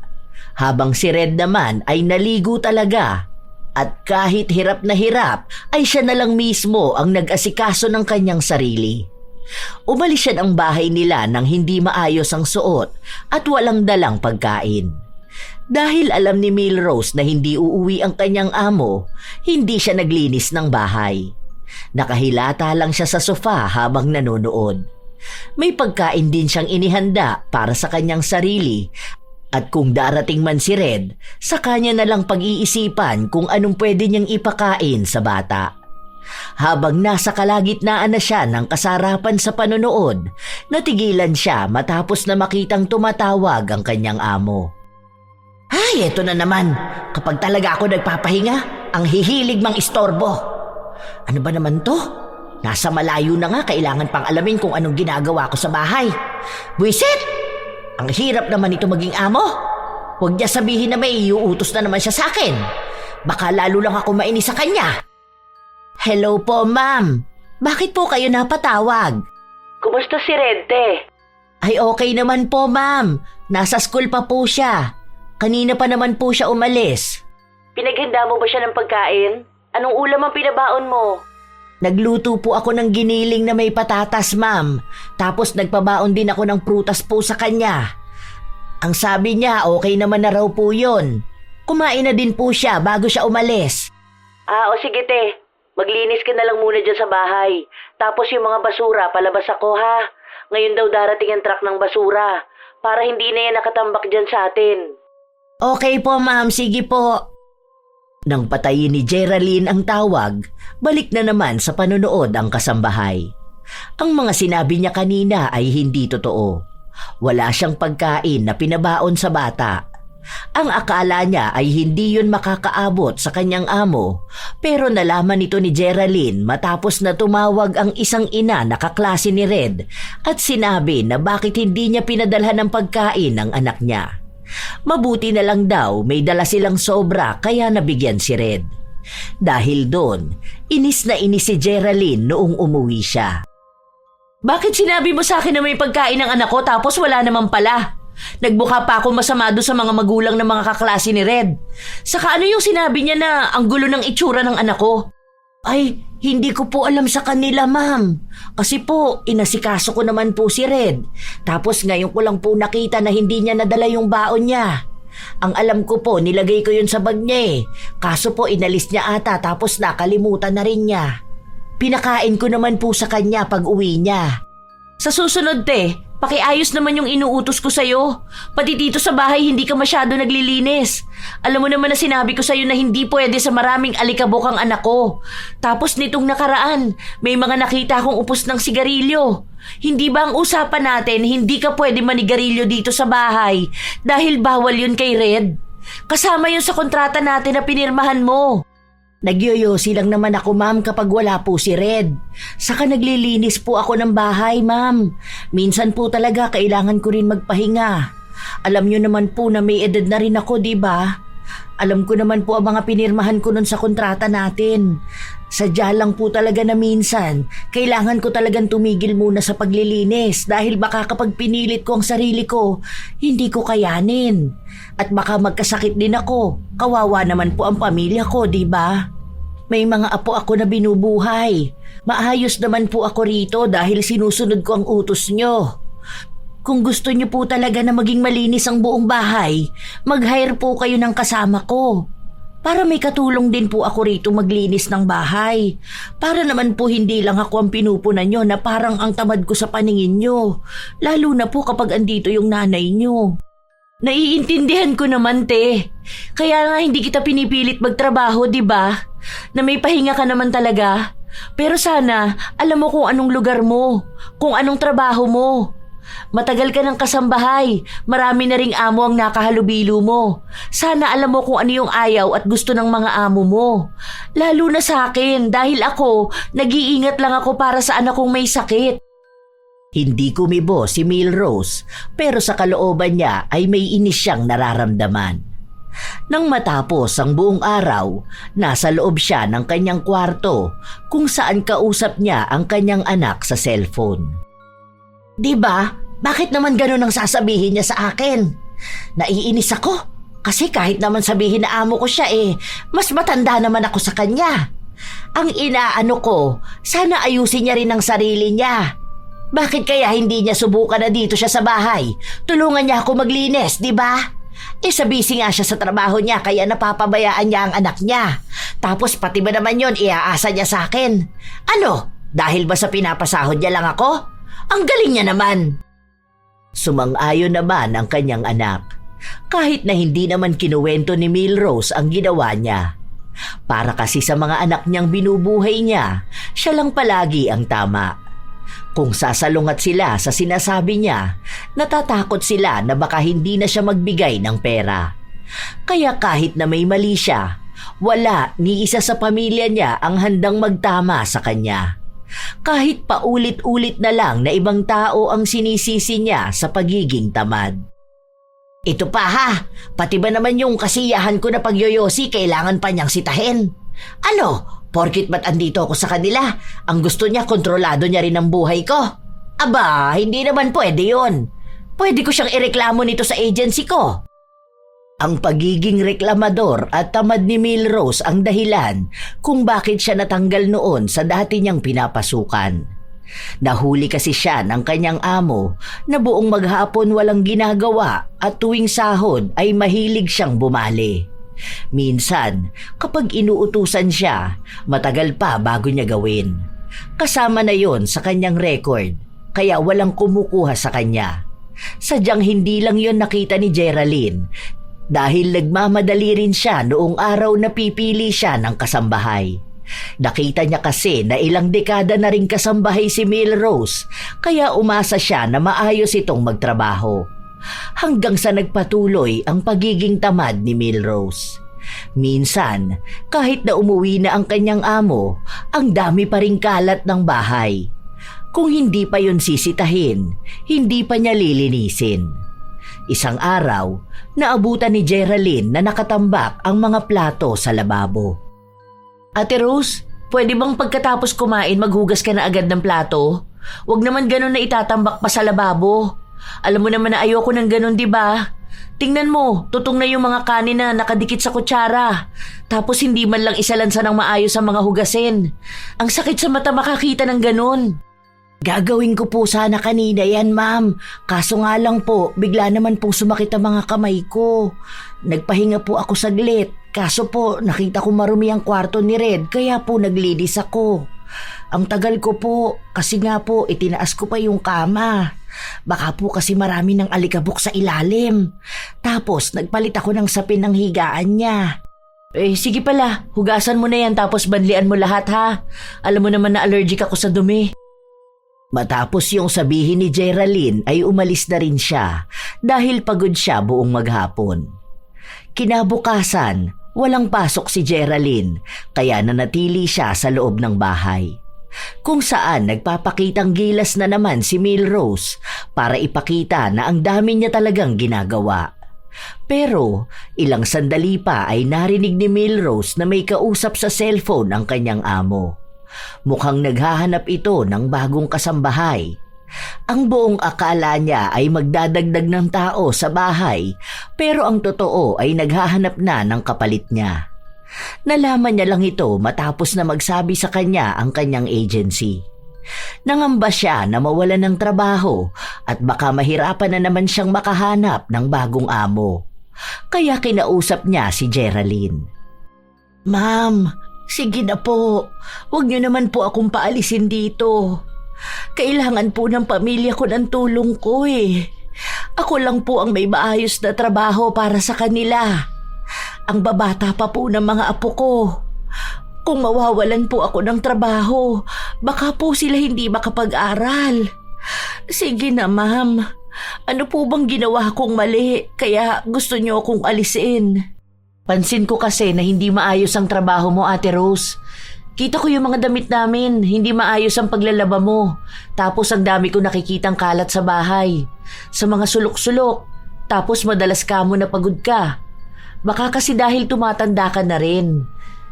habang si Red naman ay naligo talaga at kahit hirap na hirap ay siya na lang mismo ang nag-asikaso ng kanyang sarili. Umalis siya ng bahay nila nang hindi maayos ang suot at walang dalang pagkain. Dahil alam ni Milrose na hindi uuwi ang kanyang amo, hindi siya naglinis ng bahay. Nakahilata lang siya sa sofa habang nanonood. May pagkain din siyang inihanda para sa kanyang sarili at kung darating man si Red, sa kanya na lang pag-iisipan kung anong pwede niyang ipakain sa bata. Habang nasa kalagitnaan na siya ng kasarapan sa panonood, natigilan siya matapos na makitang tumatawag ang kanyang amo. Ay, eto na naman. Kapag talaga ako nagpapahinga, ang hihilig mang istorbo. Ano ba naman to? Nasa malayo na nga, kailangan pang alamin kung anong ginagawa ko sa bahay. Buisit! Ang hirap naman ito maging amo. Huwag niya sabihin na may iuutos na naman siya sa akin. Baka lalo lang ako mainis sa kanya. Hello po, ma'am. Bakit po kayo napatawag? Kumusta si Red, te? Ay, okay naman po, ma'am. Nasa school pa po siya. Kanina pa naman po siya umalis. Pinaghanda mo ba siya ng pagkain? Anong ulam ang pinabaon mo? Nagluto po ako ng giniling na may patatas, ma'am. Tapos nagpabaon din ako ng prutas po sa kanya. Ang sabi niya, okay naman na raw po yun. Kumain na din po siya bago siya umalis. O sige te, maglinis ka na lang muna dyan sa bahay. Tapos yung mga basura, palabas ako ha. Ngayon daw darating ang truck ng basura. Para hindi na yan nakatambak dyan sa atin. Okay po, ma'am. Sige po. Nang patayin ni Geraldine ang tawag, balik na naman sa panonood ang kasambahay. Ang mga sinabi niya kanina ay hindi totoo. Wala siyang pagkain na pinabaon sa bata. Ang akala niya ay hindi yun makakaabot sa kanyang amo, pero nalaman ito ni Geraldine matapos na tumawag ang isang ina na kaklase ni Red at sinabi na bakit hindi niya pinadalhan ng pagkain ang anak niya. Mabuti na lang daw may dala silang sobra kaya nabigyan si Red. Dahil doon, inis na inis si Geraldine noong umuwi siya. Bakit sinabi mo sa akin na may pagkain ng anak ko tapos wala naman pala? Nagbuka pa ako masama doon sa mga magulang ng mga kaklase ni Red. Saka ano yung sinabi niya na ang gulo ng itsura ng anak ko? Ay, hindi ko po alam sa kanila, ma'am. Kasi po, inasikaso ko naman po si Red. Tapos ngayon ko lang po nakita na hindi niya nadala yung baon niya. Ang alam ko po, nilagay ko yun sa bag niya eh. Kaso po, inalis niya ata tapos nakalimutan na rin niya. Pinakain ko naman po sa kanya pag uwi niya. Sa susunod, pakiayos naman yung inuutos ko sa'yo. Pati dito sa bahay hindi ka masyado naglilinis. Alam mo naman na sinabi ko sa'yo na hindi pwede sa maraming alikabok ang anak ko. Tapos nitong nakaraan, may mga nakita akong upos ng sigarilyo. Hindi ba ang usapan natin hindi ka pwede manigarilyo dito sa bahay dahil bawal yun kay Red? Kasama yun sa kontrata natin na pinirmahan mo. Nagyoyosi lang naman ako, ma'am, kapag wala po si Red. Saka naglilinis po ako ng bahay, ma'am. Minsan po talaga kailangan ko rin magpahinga. Alam nyo naman po na may edad na rin ako, di ba? Alam ko naman po ang mga pinirmahan ko nun sa kontrata natin. Sadya lang po talaga na minsan, kailangan ko talagang tumigil muna sa paglilinis dahil baka kapag pinilit ko ang sarili ko, hindi ko kayanin. At baka magkasakit din ako. Kawawa naman po ang pamilya ko, di ba? May mga apo ako na binubuhay. Maayos naman po ako rito dahil sinusunod ko ang utos nyo. Kung gusto niyo po talaga na maging malinis ang buong bahay, mag-hire po kayo ng kasama ko. Para may katulong din po ako rito maglinis ng bahay. Para naman po hindi lang ako ang pinupunan nyo na parang ang tamad ko sa paningin nyo. Lalo na po kapag andito yung nanay nyo. Naiintindihan ko naman, Kaya nga hindi kita pinipilit magtrabaho, di ba? Na may pahinga ka naman talaga. Pero sana, alam mo kung anong lugar mo, kung anong trabaho mo. Matagal ka ng kasambahay, marami na ring amo ang nakahalubilo mo. Sana alam mo kung ano yung ayaw at gusto ng mga amo mo. Lalo na sa akin dahil ako, nag-iingat lang ako para sa anak kong may sakit. Hindi kumibo si Milrose pero sa kalooban niya ay may inis siyang nararamdaman. Nang matapos ang buong araw, nasa loob siya ng kanyang kwarto kung saan kausap niya ang kanyang anak sa cellphone. Diba? Bakit naman ganun ang sasabihin niya sa akin? Naiinis ako kasi kahit naman sabihin na amo ko siya mas matanda naman ako sa kanya. Ang inaano ko, sana ayusin niya rin ang sarili niya. Bakit kaya hindi niya subukan na dito siya sa bahay? Tulungan niya ako maglinis, diba? Sa busy nga siya sa trabaho niya kaya napapabayaan niya ang anak niya. Tapos pati ba naman yon iaasa niya sa akin? Ano? Dahil ba sa pinapasahod niya lang ako? Ang galing niya naman. Sumang-ayon naman ang kanyang anak. Kahit na hindi naman kinuwento ni Milrose ang ginawa niya. Para kasi sa mga anak niyang binubuhay niya, siya lang palagi ang tama. Kung sasalungat sila sa sinasabi niya, natatakot sila na baka hindi na siya magbigay ng pera. Kaya kahit na may mali siya, wala ni isa sa pamilya niya ang handang magtama sa kanya. Kahit paulit-ulit na lang na ibang tao ang sinisisi niya sa pagiging tamad. Ito pa ha, pati ba naman yung kasiyahan ko na pagyoyosi kailangan pa niyang sitahin? Ano, porkit ba't andito ako sa kanila, ang gusto niya kontrolado niya rin ang buhay ko? Aba, hindi naman pwede yun. Pwede ko siyang ireklamo nito sa agency ko. Ang pagiging reklamador at tamad ni Milrose ang dahilan kung bakit siya natanggal noon sa dati niyang pinapasukan. Nahuli kasi siya ng kanyang amo na buong maghapon walang ginagawa at tuwing sahod ay mahilig siyang bumali. Minsan, kapag inuutusan siya, matagal pa bago niya gawin. Kasama na yon sa kanyang record, kaya walang kumukuha sa kanya. Sadyang hindi lang yon nakita ni Geraldine dahil nagmamadali rin siya noong araw na pipili siya ng kasambahay. Nakita niya kasi na ilang dekada na rin kasambahay si Milrose, kaya umasa siya na maayos itong magtrabaho. Hanggang sa nagpatuloy ang pagiging tamad ni Milrose. Minsan, kahit na umuwi na ang kanyang amo, ang dami pa ring kalat ng bahay. Kung hindi pa yon sisitahin, hindi pa niya lilinisin. Isang araw, naabutan ni Geraldine na nakatambak ang mga plato sa lababo. Ate Rose, pwede bang pagkatapos kumain maghugas ka na agad ng plato? Huwag naman ganun na itatambak pa sa lababo. Alam mo naman na ayoko ng ganun, di ba? Tingnan mo, tutong na yung mga kanin na nakadikit sa kutsara. Tapos hindi man lang isalansa ng maayos ang mga hugasin. Ang sakit sa mata makakita ng ganun. Gagawin ko po sana kanina yan, ma'am. Kaso nga lang po, bigla naman po sumakit ang mga kamay ko. Nagpahinga po ako saglit. Kaso po, nakita ko marumi ang kwarto ni Red, kaya po naglinis ako. Ang tagal ko po, kasi nga po, itinaas ko pa yung kama. Baka po kasi marami ng alikabok sa ilalim. Tapos, nagpalit ako ng sapin ng higaan niya. Sige pala, hugasan mo na yan tapos banlian mo lahat ha. Alam mo naman na allergic ako sa dumi. Matapos yung sabihin ni Geraldine ay umalis na rin siya dahil pagod siya buong maghapon. Kinabukasan, walang pasok si Geraldine kaya nanatili siya sa loob ng bahay. Kung saan nagpapakitang gilas na naman si Milrose para ipakita na ang dami niya talagang ginagawa. Pero ilang sandali pa ay narinig ni Milrose na may kausap sa cellphone ang kanyang amo. Mukhang naghahanap ito ng bagong kasambahay. Ang buong akala niya ay magdadagdag ng tao sa bahay, pero ang totoo ay naghahanap na ng kapalit niya. Nalaman niya lang ito matapos na magsabi sa kanya ang kanyang agency. Nangamba siya na mawalan ng trabaho at baka mahirapan na naman siyang makahanap ng bagong amo. Kaya kinausap niya si Geraldine. Ma'am, sige na po. Huwag niyo naman po akong paalisin dito. Kailangan po ng pamilya ko ng tulong ko eh. Ako lang po ang may maayos na trabaho para sa kanila. Ang babata pa po ng mga apo ko. Kung mawawalan po ako ng trabaho, baka po sila hindi makapag-aral. Sige na, ma'am. Ano po bang ginawa kong mali kaya gusto niyo akong alisin? Pansin ko kasi na hindi maayos ang trabaho mo, Ate Rose. Kita ko yung mga damit namin, hindi maayos ang paglalaba mo. Tapos ang dami ko nakikitang kalat sa bahay. Sa mga sulok-sulok. Tapos madalas ka mo na pagod ka. Baka kasi dahil tumatanda ka na rin.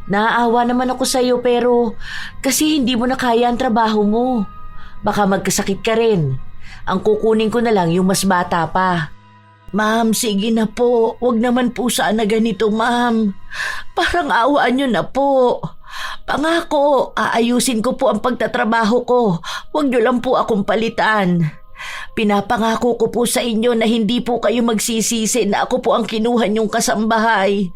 Naaawa naman ako sa'yo pero kasi hindi mo na kaya ang trabaho mo. Baka magkasakit ka rin. Ang kukunin ko na lang yung mas bata pa. Ma'am, sige na po. Huwag naman po sana ganito, ma'am. Parang awaan niyo na po. Pangako, aayusin ko po ang pagtatrabaho ko. Huwag niyo lang po akong palitan. Pinapangako ko po sa inyo na hindi po kayo magsisisi na ako po ang kinuha niyong kasambahay.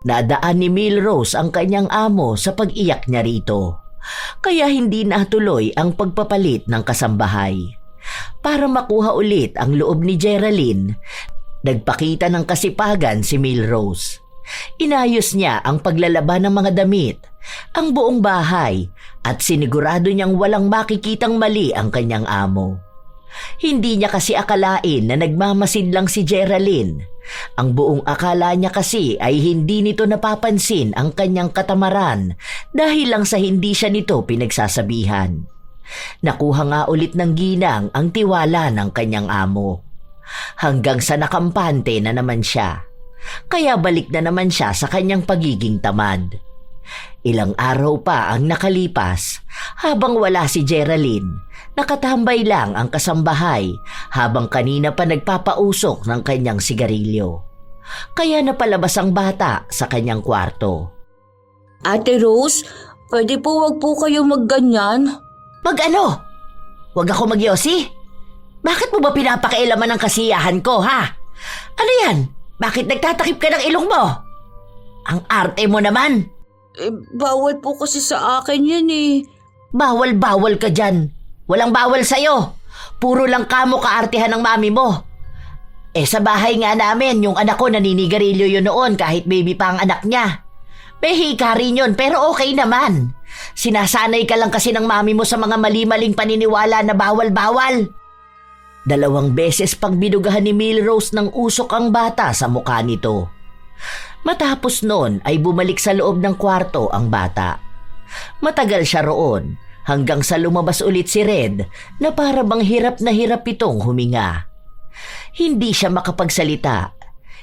Nadaan ni Milrose ang kanyang amo sa pag-iyak niya rito. Kaya hindi natuloy ang pagpapalit ng kasambahay. Para makuha ulit ang loob ni Geraldine, nagpakita ng kasipagan si Milrose. Inayos niya ang paglalaba ng mga damit, ang buong bahay at sinigurado niyang walang makikitang mali ang kanyang amo. Hindi niya kasi akalain na nagmamasid lang si Geraldine. Ang buong akala niya kasi ay hindi nito napapansin ang kanyang katamaran dahil lang sa hindi siya nito pinagsasabihan. Nakuha nga ulit ng ginang ang tiwala ng kanyang amo. Hanggang sa nakampante na naman siya. Kaya balik na naman siya sa kanyang pagiging tamad. Ilang araw pa ang nakalipas habang wala si Geraldine. Nakatambay lang ang kasambahay habang kanina pa nagpapausok ng kanyang sigarilyo. Kaya napalabas ang bata sa kanyang kwarto. Ate Rose, pwede po wag po kayo magganyan? Mag-ano? Huwag ako magyosi? Bakit mo ba pinapakialaman ang kasiyahan ko, ha? Ano yan? Bakit nagtatakip ka ng ilong mo? Ang arte mo naman. Bawal po kasi sa akin yan eh. Bawal-bawal ka dyan. Walang bawal sa'yo. Puro lang kamo kaartehan ng mami mo. Sa bahay nga namin, yung anak ko naninigarilyo yun noon kahit baby pa ang anak niya. May hika rin yun, pero okay naman. Sinasanay ka lang kasi ng mami mo sa mga mali-maling paniniwala na bawal-bawal. 2 beses pang binugahan ni Milrose ng usok ang bata sa mukha nito. Matapos noon ay bumalik sa loob ng kwarto ang bata. Matagal siya roon hanggang sa lumabas ulit si Red na para bang hirap na hirap itong huminga. Hindi siya makapagsalita.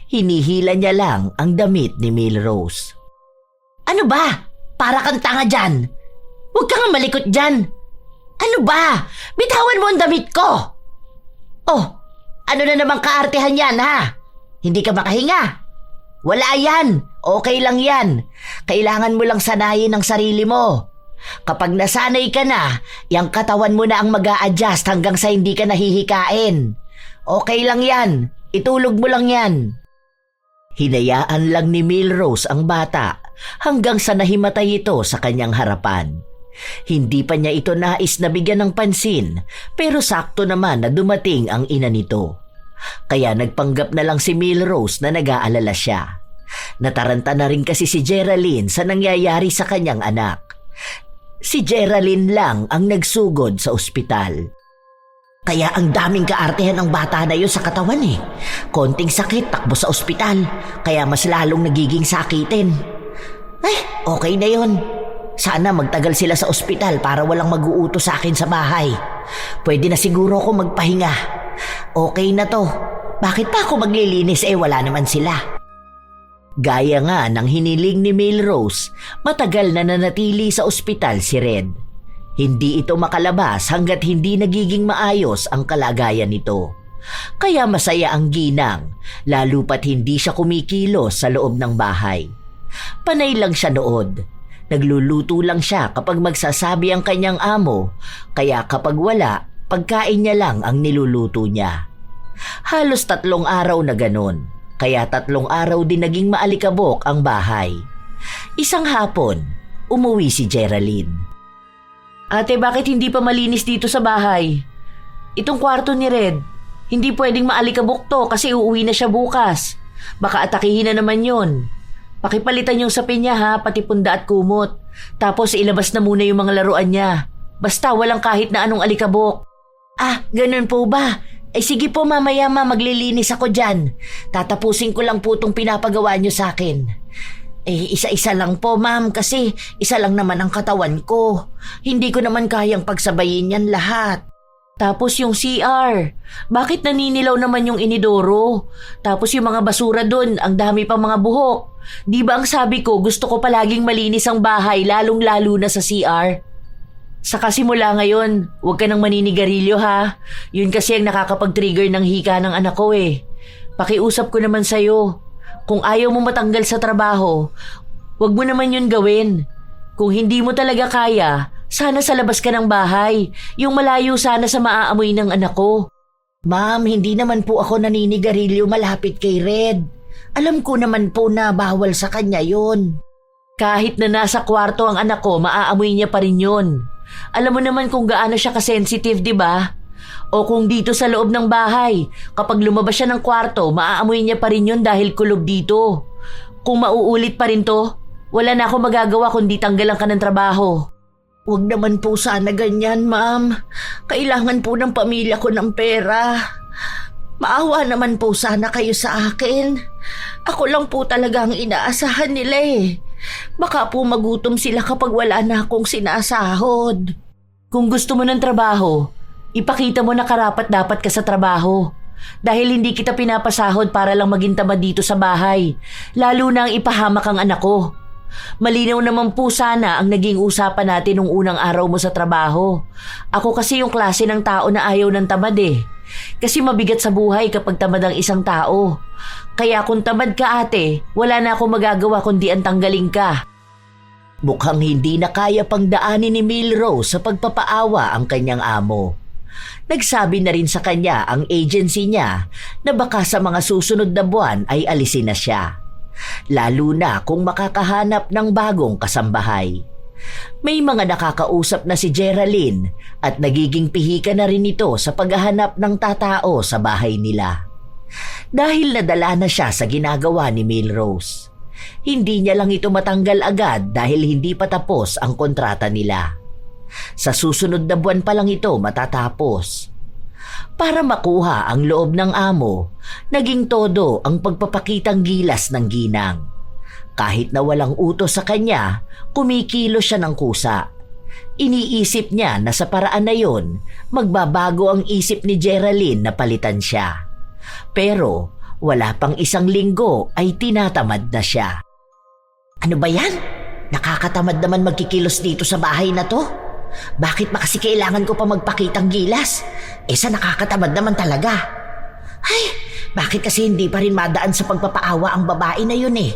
Hinihila niya lang ang damit ni Milrose. Ano ba? Para kang tanga dyan. Huwag ka nga malikot dyan. Ano ba? Bitawan mo ang damit ko. Oh, ano na namang kaartehan yan ha? Hindi ka makahinga. Wala yan. Okay lang yan. Kailangan mo lang sanayin ang sarili mo. Kapag nasanay ka na, yung katawan mo na ang mag-a-adjust hanggang sa hindi ka nahihikain. Okay lang yan. Itulog mo lang yan. Hinayaan lang ni Milrose ang bata hanggang sa nahimatay ito sa kanyang harapan. Hindi pa niya ito nais na bigyan ng pansin, pero sakto naman na dumating ang ina nito. Kaya nagpanggap na lang si Milrose na nag-aalala siya. Nataranta na rin kasi si Geraldine sa nangyayari sa kanyang anak. Si Geraldine lang ang nagsugod sa ospital. Kaya ang daming kaartehan ng bata na yun sa katawan eh. Konting sakit, takbo sa ospital. Kaya mas lalong nagiging sakitin. Ay, okay na yun. Sana magtagal sila sa ospital para walang mag-uutos sa akin sa bahay. Pwede na siguro ako magpahinga. Okay na to. Bakit pa ako maglilinis wala naman sila? Gaya nga ng hiniling ni Milrose, matagal na nanatili sa ospital si Red. Hindi ito makalabas hanggat hindi nagiging maayos ang kalagayan nito. Kaya masaya ang ginang, lalo pat hindi siya kumikilos sa loob ng bahay. Panay lang siya nood. Nagluluto lang siya kapag magsasabi ang kanyang amo, kaya kapag wala, pagkain niya lang ang niluluto niya. Halos 3 araw na ganon, kaya 3 araw din naging maalikabok ang bahay. Isang hapon, umuwi si Geraldine. Ate, bakit hindi pa malinis dito sa bahay? Itong kwarto ni Red, hindi pwedeng maalikabok to kasi uuwi na siya bukas. Baka atakihin na naman yun. Pakipalitan yung sapin niya ha, pati punda at kumot. Tapos ilabas na muna yung mga laruan niya. Basta walang kahit na anong alikabok. Ah, ganun po ba? Sige po mamaya maglilinis ako dyan. Tatapusin ko lang po itong pinapagawa niyo sa akin. Isa-isa lang po ma'am kasi isa lang naman ang katawan ko. Hindi ko naman kayang pagsabayin yan lahat. Tapos yung CR, bakit naninilaw naman yung inidoro? Tapos yung mga basura dun, ang dami pang mga buhok. Di ba ang sabi ko gusto ko palaging malinis ang bahay lalong-lalo na sa CR? Saka simula ngayon, huwag ka nang maninigarilyo ha. Yun kasi ang nakakapag-trigger ng hika ng anak ko eh. Pakiusap ko naman sa'yo. Kung ayaw mo matanggal sa trabaho, huwag mo naman yun gawin. Kung hindi mo talaga kaya, sana sa labas ka ng bahay. Yung malayo sana sa maaamoy ng anak ko. Ma'am, hindi naman po ako naninigarilyo malapit kay Red. Alam ko naman po na bawal sa kanya yun. Kahit na nasa kwarto ang anak ko, maaamoy niya pa rin yun. Alam mo naman kung gaano siya kasensitive, di ba? O kung dito sa loob ng bahay, kapag lumabas siya ng kwarto, maaamoy niya pa rin yun dahil kulob dito. Kung mauulit pa rin to, wala na ako magagawa kundi tanggalan ka ng trabaho. Huwag naman po sana ganyan, ma'am. Kailangan po ng pamilya ko ng pera. Maawa naman po sana kayo sa akin. Ako lang po talaga ang inaasahan nila eh. Baka po magutom sila kapag wala na akong sinasahod. Kung gusto mo ng trabaho, ipakita mo na karapat-dapat ka sa trabaho. Dahil hindi kita pinapasahod para lang maging tamad dito sa bahay. Lalo na ang ipahamak ang anak ko. Malinaw naman po sana ang naging usapan natin nung unang araw mo sa trabaho. Ako kasi yung klase ng tao na ayaw ng tamad eh. Kasi mabigat sa buhay kapag tamad ang isang tao. Kaya kung tamad ka ate, wala na akong magagawa kundi ang tanggalin ka. Mukhang hindi na kaya pang daanin ni Milrose sa pagpapaawa ang kanyang amo. Nagsabi na rin sa kanya ang agency niya na baka sa mga susunod na buwan ay alisin na siya. Lalo na kung makakahanap ng bagong kasambahay. May mga nakakausap na si Geraldine at nagiging pihika na rin ito sa paghahanap ng tatao sa bahay nila. Dahil nadala na siya sa ginagawa ni Milrose. Hindi niya lang ito matanggal agad dahil hindi pa tapos ang kontrata nila. Sa susunod na buwan pa lang ito matatapos. Para makuha ang loob ng amo, naging todo ang pagpapakitang gilas ng ginang. Kahit na walang utos sa kanya, kumikilos siya ng kusa. Iniisip niya na sa paraan na yon, magbabago ang isip ni Geraldine na palitan siya. Pero wala pang 1 linggo ay tinatamad na siya. Ano ba yan? Nakakatamad naman magkikilos dito sa bahay na to. Bakit ba kasi kailangan ko pa magpakitang gilas? Sa nakakatamad naman talaga. Ay, bakit kasi hindi pa rin madaan sa pagpapaawa ang babae na yun eh?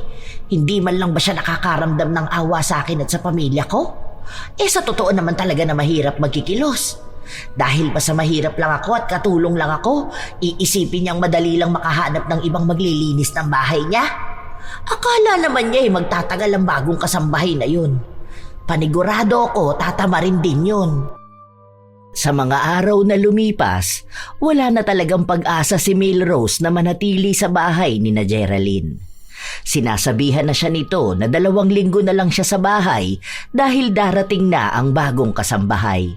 Hindi man lang ba siya nakakaramdam ng awa sa akin at sa pamilya ko? Sa totoo naman talaga na mahirap magkikilos. Dahil ba sa mahirap lang ako at katulong lang ako, iisipin niyang madali lang makahanap ng ibang maglilinis ng bahay niya? Akala naman niya magtatagal ang bagong kasambahay na yun. Panigurado ako, tatamarin din yun. Sa mga araw na lumipas, wala na talagang pag-asa si Milrose na manatili sa bahay ni na Geraldine. Sinasabihan na siya nito na 2 linggo na lang siya sa bahay dahil darating na ang bagong kasambahay.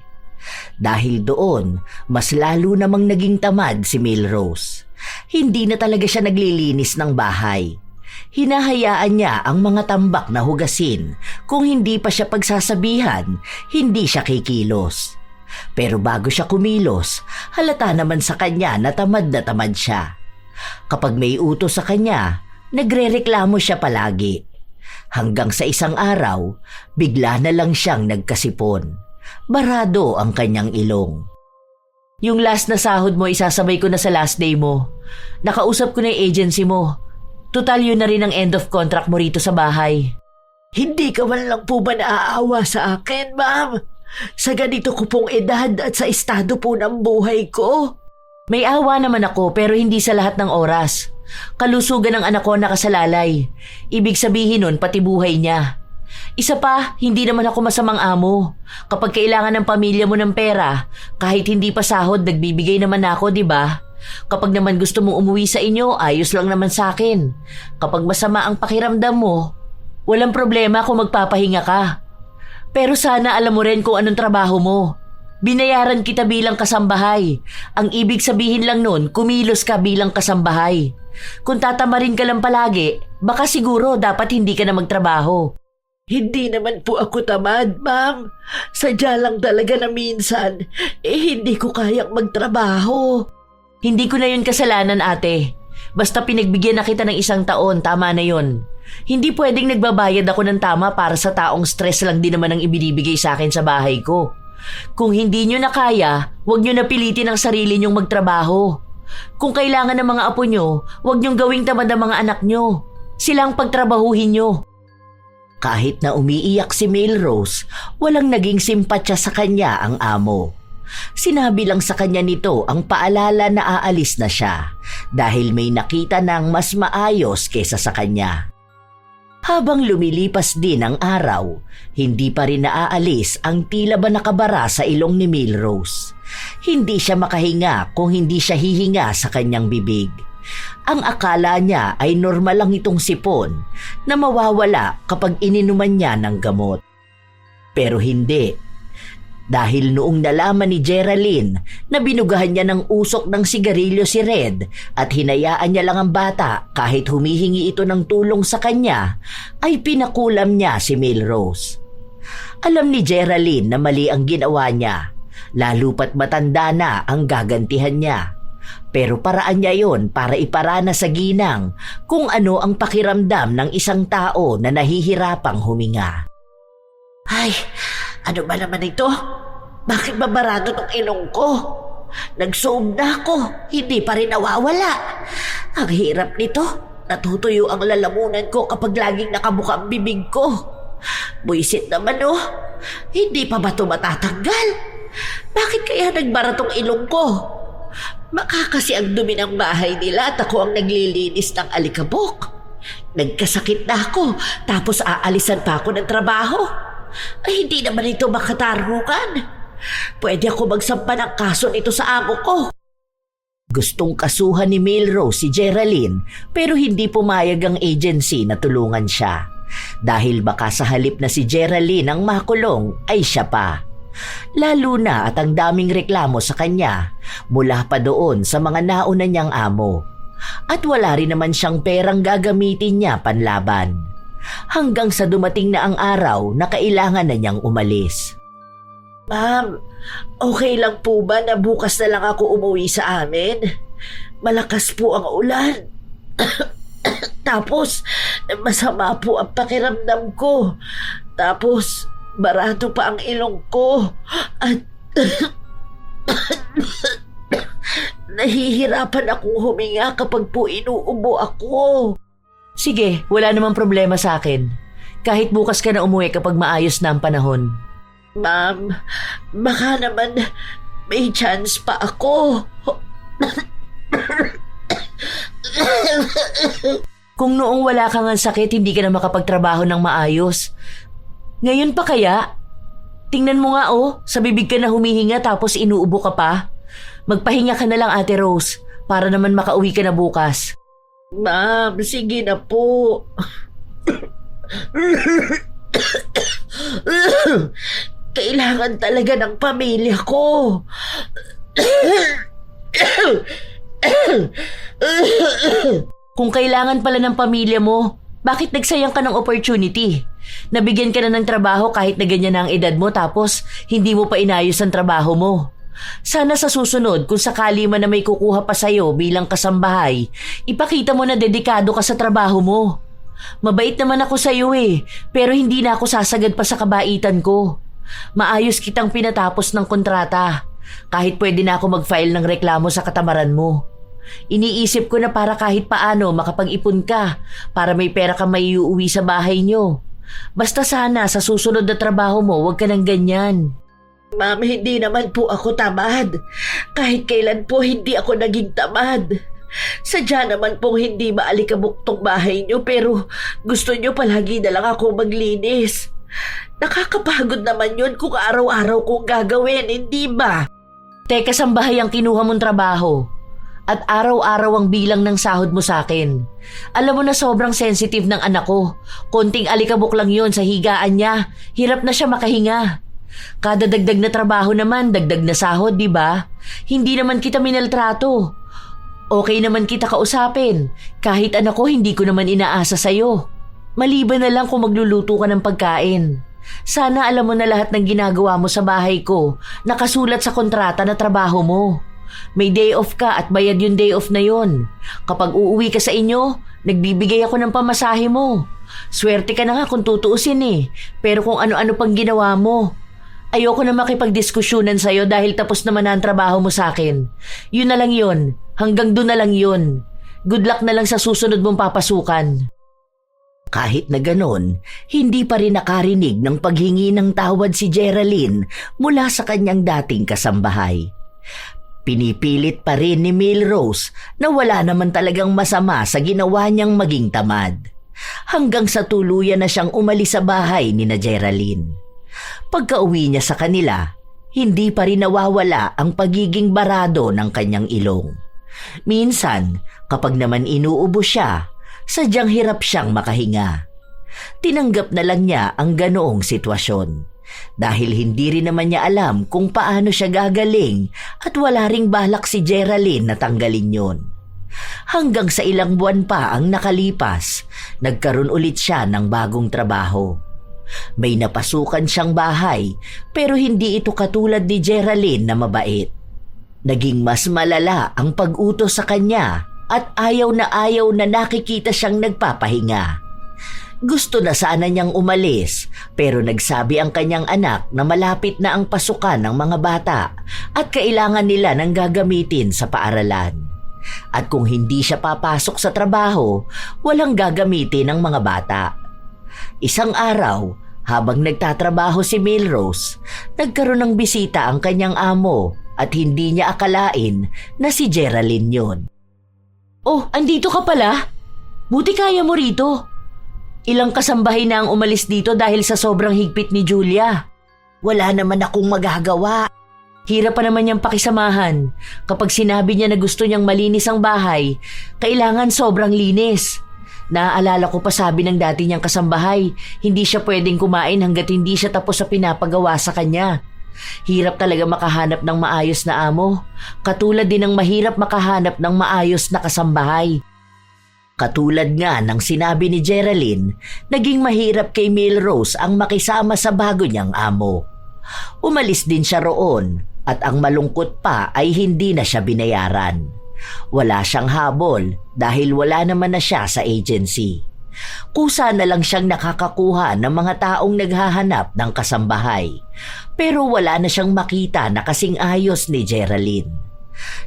Dahil doon, mas lalo namang naging tamad si Milrose. Hindi na talaga siya naglilinis ng bahay. Hinahayaan niya ang mga tambak na hugasin. Kung hindi pa siya pagsasabihan, hindi siya kikilos. Pero bago siya kumilos, halata naman sa kanya na tamad siya. Kapag may utos sa kanya, nagrereklamo siya palagi. Hanggang sa isang araw, bigla na lang siyang nagkasipon. Barado ang kanyang ilong. Yung last na sahod mo, isasabay ko na sa last day mo. Nakausap ko na yung agency mo. Total yun na rin ang end of contract mo rito sa bahay. Hindi ka man lang po ba naaawa sa akin, ma'am? Sa ganito ko pong edad at sa estado po ng buhay ko. May awa naman ako pero hindi sa lahat ng oras. Kalusugan ng anak ko nakasalalay. Ibig sabihin nun pati buhay niya. Isa pa, hindi naman ako masamang amo. Kapag kailangan ng pamilya mo ng pera, kahit hindi pa sahod, nagbibigay naman ako, di ba? Kapag naman gusto mong umuwi sa inyo, ayos lang naman sa akin. Kapag masama ang pakiramdam mo, walang problema kung magpapahinga ka. Pero sana alam mo rin kung anong trabaho mo. Binayaran kita bilang kasambahay. Ang ibig sabihin lang nun, kumilos ka bilang kasambahay. Kung tatamarin ka lang palagi, baka siguro dapat hindi ka na magtrabaho. Hindi naman po ako tamad, ma'am. Sadya lang talaga na minsan, hindi ko kayang magtrabaho. Hindi ko na yun kasalanan, ate. Basta pinagbigyan na kita ng 1 taon, tama na yun. Hindi pwedeng nagbabayad ako ng tama para sa taong stress lang din naman ang ibinibigay sa akin sa bahay ko. Kung hindi nyo na kaya, huwag nyo napilitin ang sarili nyong magtrabaho. Kung kailangan ng mga apo nyo, huwag nyong gawing tamad ang mga anak nyo. Silang pagtrabahuhin nyo. Kahit na umiiyak si Milrose, walang naging simpatya sa kanya ang amo. Sinabi lang sa kanya nito ang paalala na aalis na siya dahil may nakita ng mas maayos kesa sa kanya. Habang lumilipas din ang araw, hindi pa rin naaalis ang tila ba nakabara sa ilong ni Milrose. Hindi siya makahinga kung hindi siya hihinga sa kanyang bibig. Ang akala niya ay normal lang itong sipon na mawawala kapag ininuman niya ng gamot. Pero hindi. Dahil noong nalaman ni Geraldine na binugahan niya ng usok ng sigarilyo si Red at hinayaan niya lang ang bata kahit humihingi ito ng tulong sa kanya, ay pinakulam niya si Milrose. Alam ni Geraldine na mali ang ginawa niya, lalo pat matanda na ang gagantihan niya. Pero paraan niya yon para iparana sa ginang kung ano ang pakiramdam ng isang tao na nahihirapang huminga. Ay, ano ba naman ito? Bakit babarado tong ilong ko? Nagsuog na ako, hindi pa rin nawawala. Ang hirap nito, natutuyo ang lalamunan ko kapag laging nakabuka ang bibig ko. Buisit naman hindi pa ba ito matatanggal? Bakit kaya nagbara tong ilong ko? Baka kasi ang dumi ng bahay nila at ako ang naglilinis ng alikabok. Nagkasakit na ako, tapos aalisan pa ako ng trabaho. Ay, hindi naman ito makatarukan. Pwede ako magsampa ng kaso nito sa amo ko. Gustong kasuhan ni Milrose si Geraldine pero hindi pumayag ang agency na tulungan siya. Dahil baka sa halip na si Geraldine ang makulong ay siya pa. Lalo na at ang daming reklamo sa kanya mula pa doon sa mga nauna niyang amo. At wala rin naman siyang perang gagamitin niya panlaban. Hanggang sa dumating na ang araw na kailangan na niyang umalis. Ma'am, okay lang po ba na bukas na lang ako umuwi sa amin? Malakas po ang ulan. Tapos, masama po ang pakiramdam ko. Tapos, barado pa ang ilong ko. At nahihirapan akong huminga kapag po inuubo ako. Sige, wala namang problema sa akin. Kahit bukas ka na umuwi kapag maayos na ang panahon. Ma'am, baka naman may chance pa ako. Kung noong wala kang ang sakit, hindi ka na makapagtrabaho ng maayos. Ngayon pa kaya? Tingnan mo nga sa bibig ka na humihinga tapos inuubo ka pa. Magpahinga ka na lang, Ate Rose, para naman makauwi ka na bukas. Ma'am, sige na po. Kailangan talaga ng pamilya ko. Kung kailangan pala ng pamilya mo, bakit nagsayang ka ng opportunity? Nabigyan ka na ng trabaho kahit na ganyan na ang edad mo tapos hindi mo pa inayos ang trabaho mo. Sana sa susunod kung sakali man na may kukuha pa sa'yo bilang kasambahay, ipakita mo na dedikado ka sa trabaho mo. Mabait naman ako sa'yo pero hindi na ako sasagad pa sa kabaitan ko. Maayos kitang pinatapos ng kontrata. Kahit pwede na ako mag-file ng reklamo sa katamaran mo. Iniisip ko na para kahit paano makapag-ipon ka para may pera kang maiuwi sa bahay nyo. Basta sana sa susunod na trabaho mo huwag ka ng ganyan. Ma'am, hindi naman po ako tamad. Kahit kailan po hindi ako naging tamad. Sadya naman pong hindi maalikabok tong bahay nyo pero gusto nyo palagi na lang ako maglinis. Nakakapagod naman yun kung araw-araw kong gagawin, hindi ba? Teka, sambahay ang kinuha mong trabaho. At araw-araw ang bilang ng sahod mo sa akin. Alam mo na sobrang sensitive ng anak ko. Konting alikabok lang yon sa higaan niya. Hirap na siya makahinga. Kada dagdag na trabaho naman, dagdag na sahod, di ba? Hindi naman kita minaltrato. Okay naman kita kausapin. Kahit anak ko, hindi ko naman inaasa sa'yo. Maliban na lang kung magluluto ka ng pagkain. Sana alam mo na lahat ng ginagawa mo sa bahay ko, nakasulat sa kontrata na trabaho mo. May day off ka at bayad yung day off na yon. Kapag uuwi ka sa inyo, nagbibigay ako ng pamasahe mo. Swerte ka na nga kung tutuusin pero kung ano-ano pang ginawa mo. Ayoko na makipagdiskusyonan sa'yo dahil tapos naman na ang trabaho mo sa akin. Yun na lang yun. Hanggang doon na lang yun. Good luck na lang sa susunod mong papasukan. Kahit na ganon, hindi pa rin nakarinig ng paghingi ng tawad si Geraldine mula sa kanyang dating kasambahay. Pinipilit pa rin ni Milrose na wala naman talagang masama sa ginawa niyang maging tamad. Hanggang sa tuluyan na siyang umalis sa bahay ni na Geraldine. Pagka-uwi niya sa kanila, hindi pa rin nawawala ang pagiging barado ng kanyang ilong. Minsan, kapag naman inuubo siya, sadyang hirap siyang makahinga. Tinanggap na lang niya ang ganoong sitwasyon dahil hindi rin naman niya alam kung paano siya gagaling at wala ring balak si Geraldine na tanggalin yon. Hanggang sa ilang buwan pa ang nakalipas, nagkaroon ulit siya ng bagong trabaho. May napasukan siyang bahay pero hindi ito katulad ni Geraldine na mabait. Naging mas malala ang pag-utos sa kanya at ayaw na nakikita siyang nagpapahinga. Gusto na sana niyang umalis pero nagsabi ang kanyang anak na malapit na ang pasukan ng mga bata at kailangan nila ng gagamitin sa paaralan. At kung hindi siya papasok sa trabaho, walang gagamitin ng mga bata. Isang araw, habang nagtatrabaho si Milrose, nagkaroon ng bisita ang kanyang amo at hindi niya akalain na si Geraldine yun. Oh, andito ka pala? Buti kaya mo rito. Ilang kasambahay na ang umalis dito dahil sa sobrang higpit ni Julia. Wala naman akong magagawa. Hirap pa naman niyang pakisamahan. Kapag sinabi niya na gusto niyang malinis ang bahay, kailangan sobrang linis. Naaalala ko pa sabi ng dati niyang kasambahay, hindi siya pwedeng kumain hanggat hindi siya tapos sa pinapagawa sa kanya. Hirap talaga makahanap ng maayos na amo. Katulad din ng mahirap makahanap ng maayos na kasambahay. Katulad nga ng sinabi ni Geraldine, naging mahirap kay Milrose ang makisama sa bago niyang amo. Umalis din siya roon at ang malungkot pa ay hindi na siya binayaran. Wala siyang habol dahil wala naman na siya sa agency. Kusa na lang siyang nakakakuha ng mga taong naghahanap ng kasambahay, pero wala na siyang makita na kasing ayos ni Geraldine.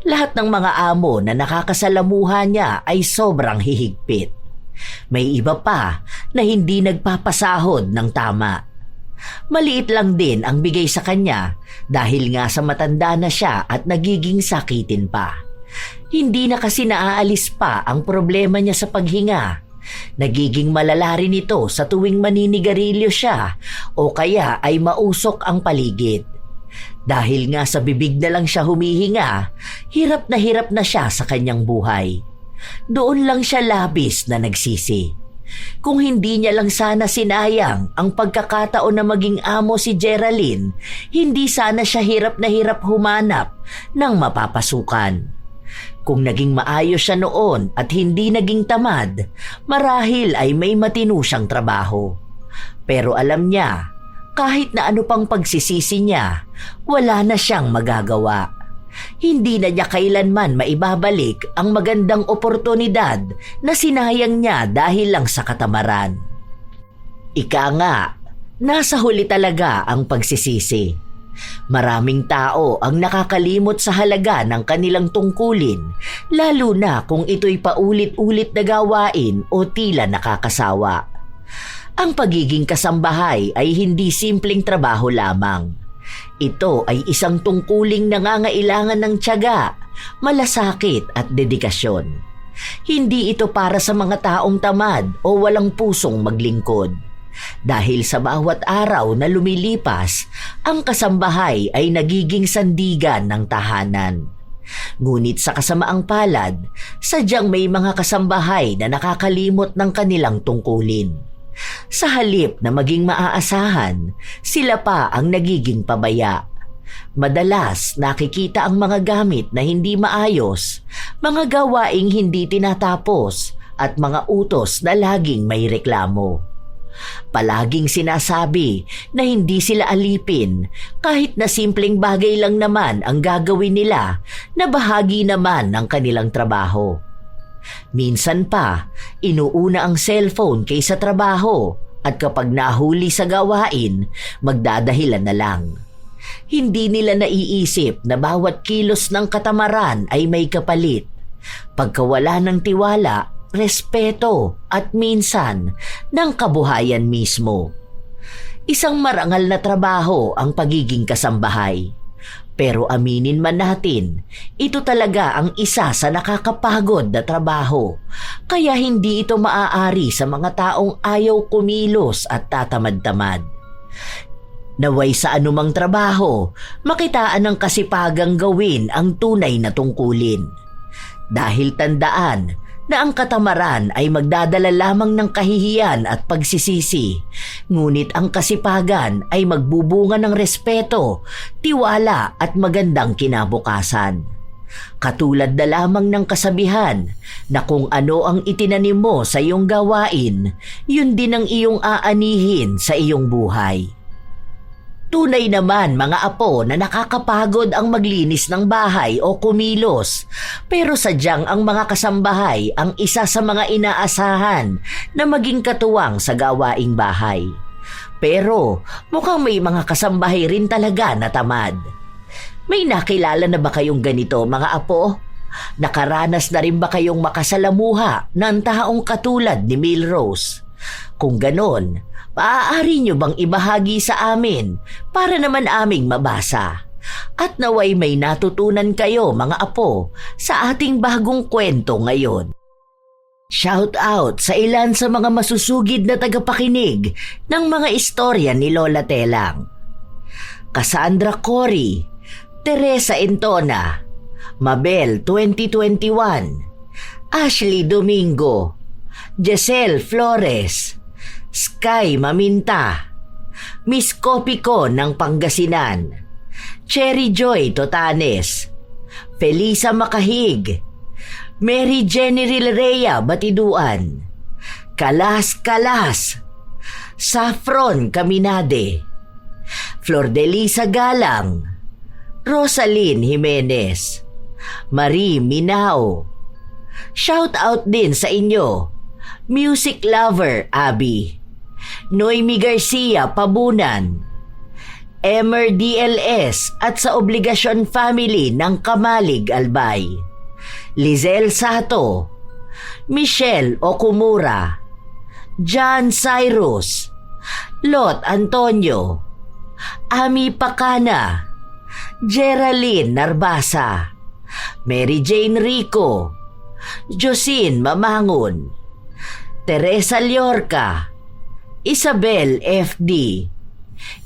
Lahat ng mga amo na nakakasalamuha niya ay sobrang hihigpit. May iba pa na hindi nagpapasahod ng tama. Maliit lang din ang bigay sa kanya dahil nga sa matanda na siya at nagiging sakitin pa. Hindi na kasi naaalis pa ang problema niya sa paghinga. Nagiging malala rin ito sa tuwing maninigarilyo siya o kaya ay mausok ang paligid. Dahil nga sa bibig na lang siya humihinga, hirap na siya sa kanyang buhay. Doon lang siya labis na nagsisi. Kung hindi niya lang sana sinayang ang pagkakataon na maging amo si Geraldine, hindi sana siya hirap humanap ng mapapasukan. Kung naging maayos siya noon at hindi naging tamad, marahil ay may matino siyang trabaho. Pero alam niya, kahit na ano pang pagsisisi niya, wala na siyang magagawa. Hindi na niya kailanman maibabalik ang magandang oportunidad na sinayang niya dahil lang sa katamaran. Ika nga, nasa huli talaga ang pagsisisi. Maraming tao ang nakakalimot sa halaga ng kanilang tungkulin, lalo na kung ito'y paulit-ulit na gawain o tila nakakasawa. Ang pagiging kasambahay ay hindi simpleng trabaho lamang. Ito ay isang tungkuling nangangailangan ng tiyaga, malasakit at dedikasyon. Hindi ito para sa mga taong tamad o walang pusong maglingkod. Dahil sa bawat araw na lumilipas, ang kasambahay ay nagiging sandigan ng tahanan. Ngunit sa kasamaang palad, sadyang may mga kasambahay na nakakalimot ng kanilang tungkulin. Sa halip na maging maaasahan, sila pa ang nagiging pabaya. Madalas nakikita ang mga gamit na hindi maayos, mga gawaing hindi tinatapos at mga utos na laging may reklamo. Palaging sinasabi na hindi sila alipin kahit na simpleng bagay lang naman ang gagawin nila na bahagi naman ng kanilang trabaho. Minsan pa, inuuna ang cellphone kaysa trabaho at kapag nahuli sa gawain, magdadahilan na lang. Hindi nila naiisip na bawat kilos ng katamaran ay may kapalit. Pagkawala ng tiwala, respeto at minsan ng kabuhayan mismo. Isang marangal na trabaho ang pagiging kasambahay. Pero aminin man natin, ito talaga ang isa sa nakakapagod na trabaho. Kaya hindi ito maaari sa mga taong ayaw kumilos at tatamad-tamad. Naway sa anumang trabaho, makitaan ng kasipagang gawin ang tunay na tungkulin. Dahil tandaan na ang katamaran ay magdadala lamang ng kahihiyan at pagsisisi, ngunit ang kasipagan ay magbubunga ng respeto, tiwala at magandang kinabukasan. Katulad na lamang ng kasabihan na kung ano ang itinanim mo sa iyong gawain, yun din ang iyong aanihin sa iyong buhay. Tunay naman mga apo na nakakapagod ang maglinis ng bahay o kumilos, pero sadyang ang mga kasambahay ang isa sa mga inaasahan na maging katuwang sa gawaing bahay. Pero mukhang may mga kasambahay rin talaga na tamad. May nakilala na ba kayong ganito mga apo? Nakaranas na rin ba kayong makasalamuha ng taong katulad ni Milrose? Kung ganon, maaari nyo bang ibahagi sa amin para naman aming mabasa? At naway may natutunan kayo mga apo sa ating bagong kwento ngayon. Shout out sa ilan sa mga masusugid na tagapakinig ng mga istorya ni Lola Telang. Cassandra Cory, Teresa Entona, Mabel 2021, Ashley Domingo, Giselle Flores, Sky Maminta, Miss Kopiko ng Pangasinan, Cherry Joy Totanes, Felisa Makahig, Mary Jenny Rilrea Batiduan, Kalas Kalas, Saffron Kaminade, Flordelisa Galang, Rosaline Jimenez, Marie Minao. Shout out din sa inyo, music lover Abby, Noemi Garcia Pabunan, Emer DLS at sa Obligasyon Family ng Kamalig Albay, Lizelle Sato, Michelle Okumura, John Cyrus, Lot Antonio, Ami Pacana, Geraldine Narbasa, Mary Jane Rico, Josine Mamangon, Teresa Llorca, Isabel FD,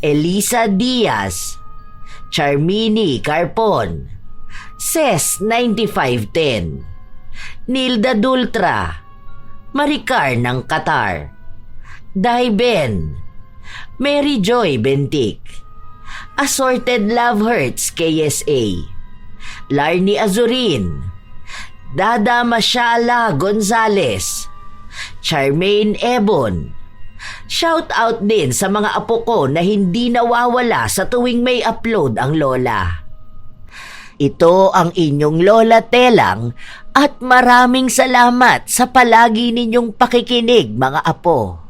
Elisa Diaz, Charmini Carpon, Ces 9510, Nilda Dultra, Maricar ng Qatar, Daiben, Mary Joy Bentic, Assorted Love Hurts KSA, Larnie Azurin, Dada Mashala Gonzales, Charmaine Ebon. Shout out din sa mga apo ko na hindi nawawala sa tuwing may upload ang lola. Ito ang inyong Lola Telang at maraming salamat sa palagi ninyong pakikinig mga apo.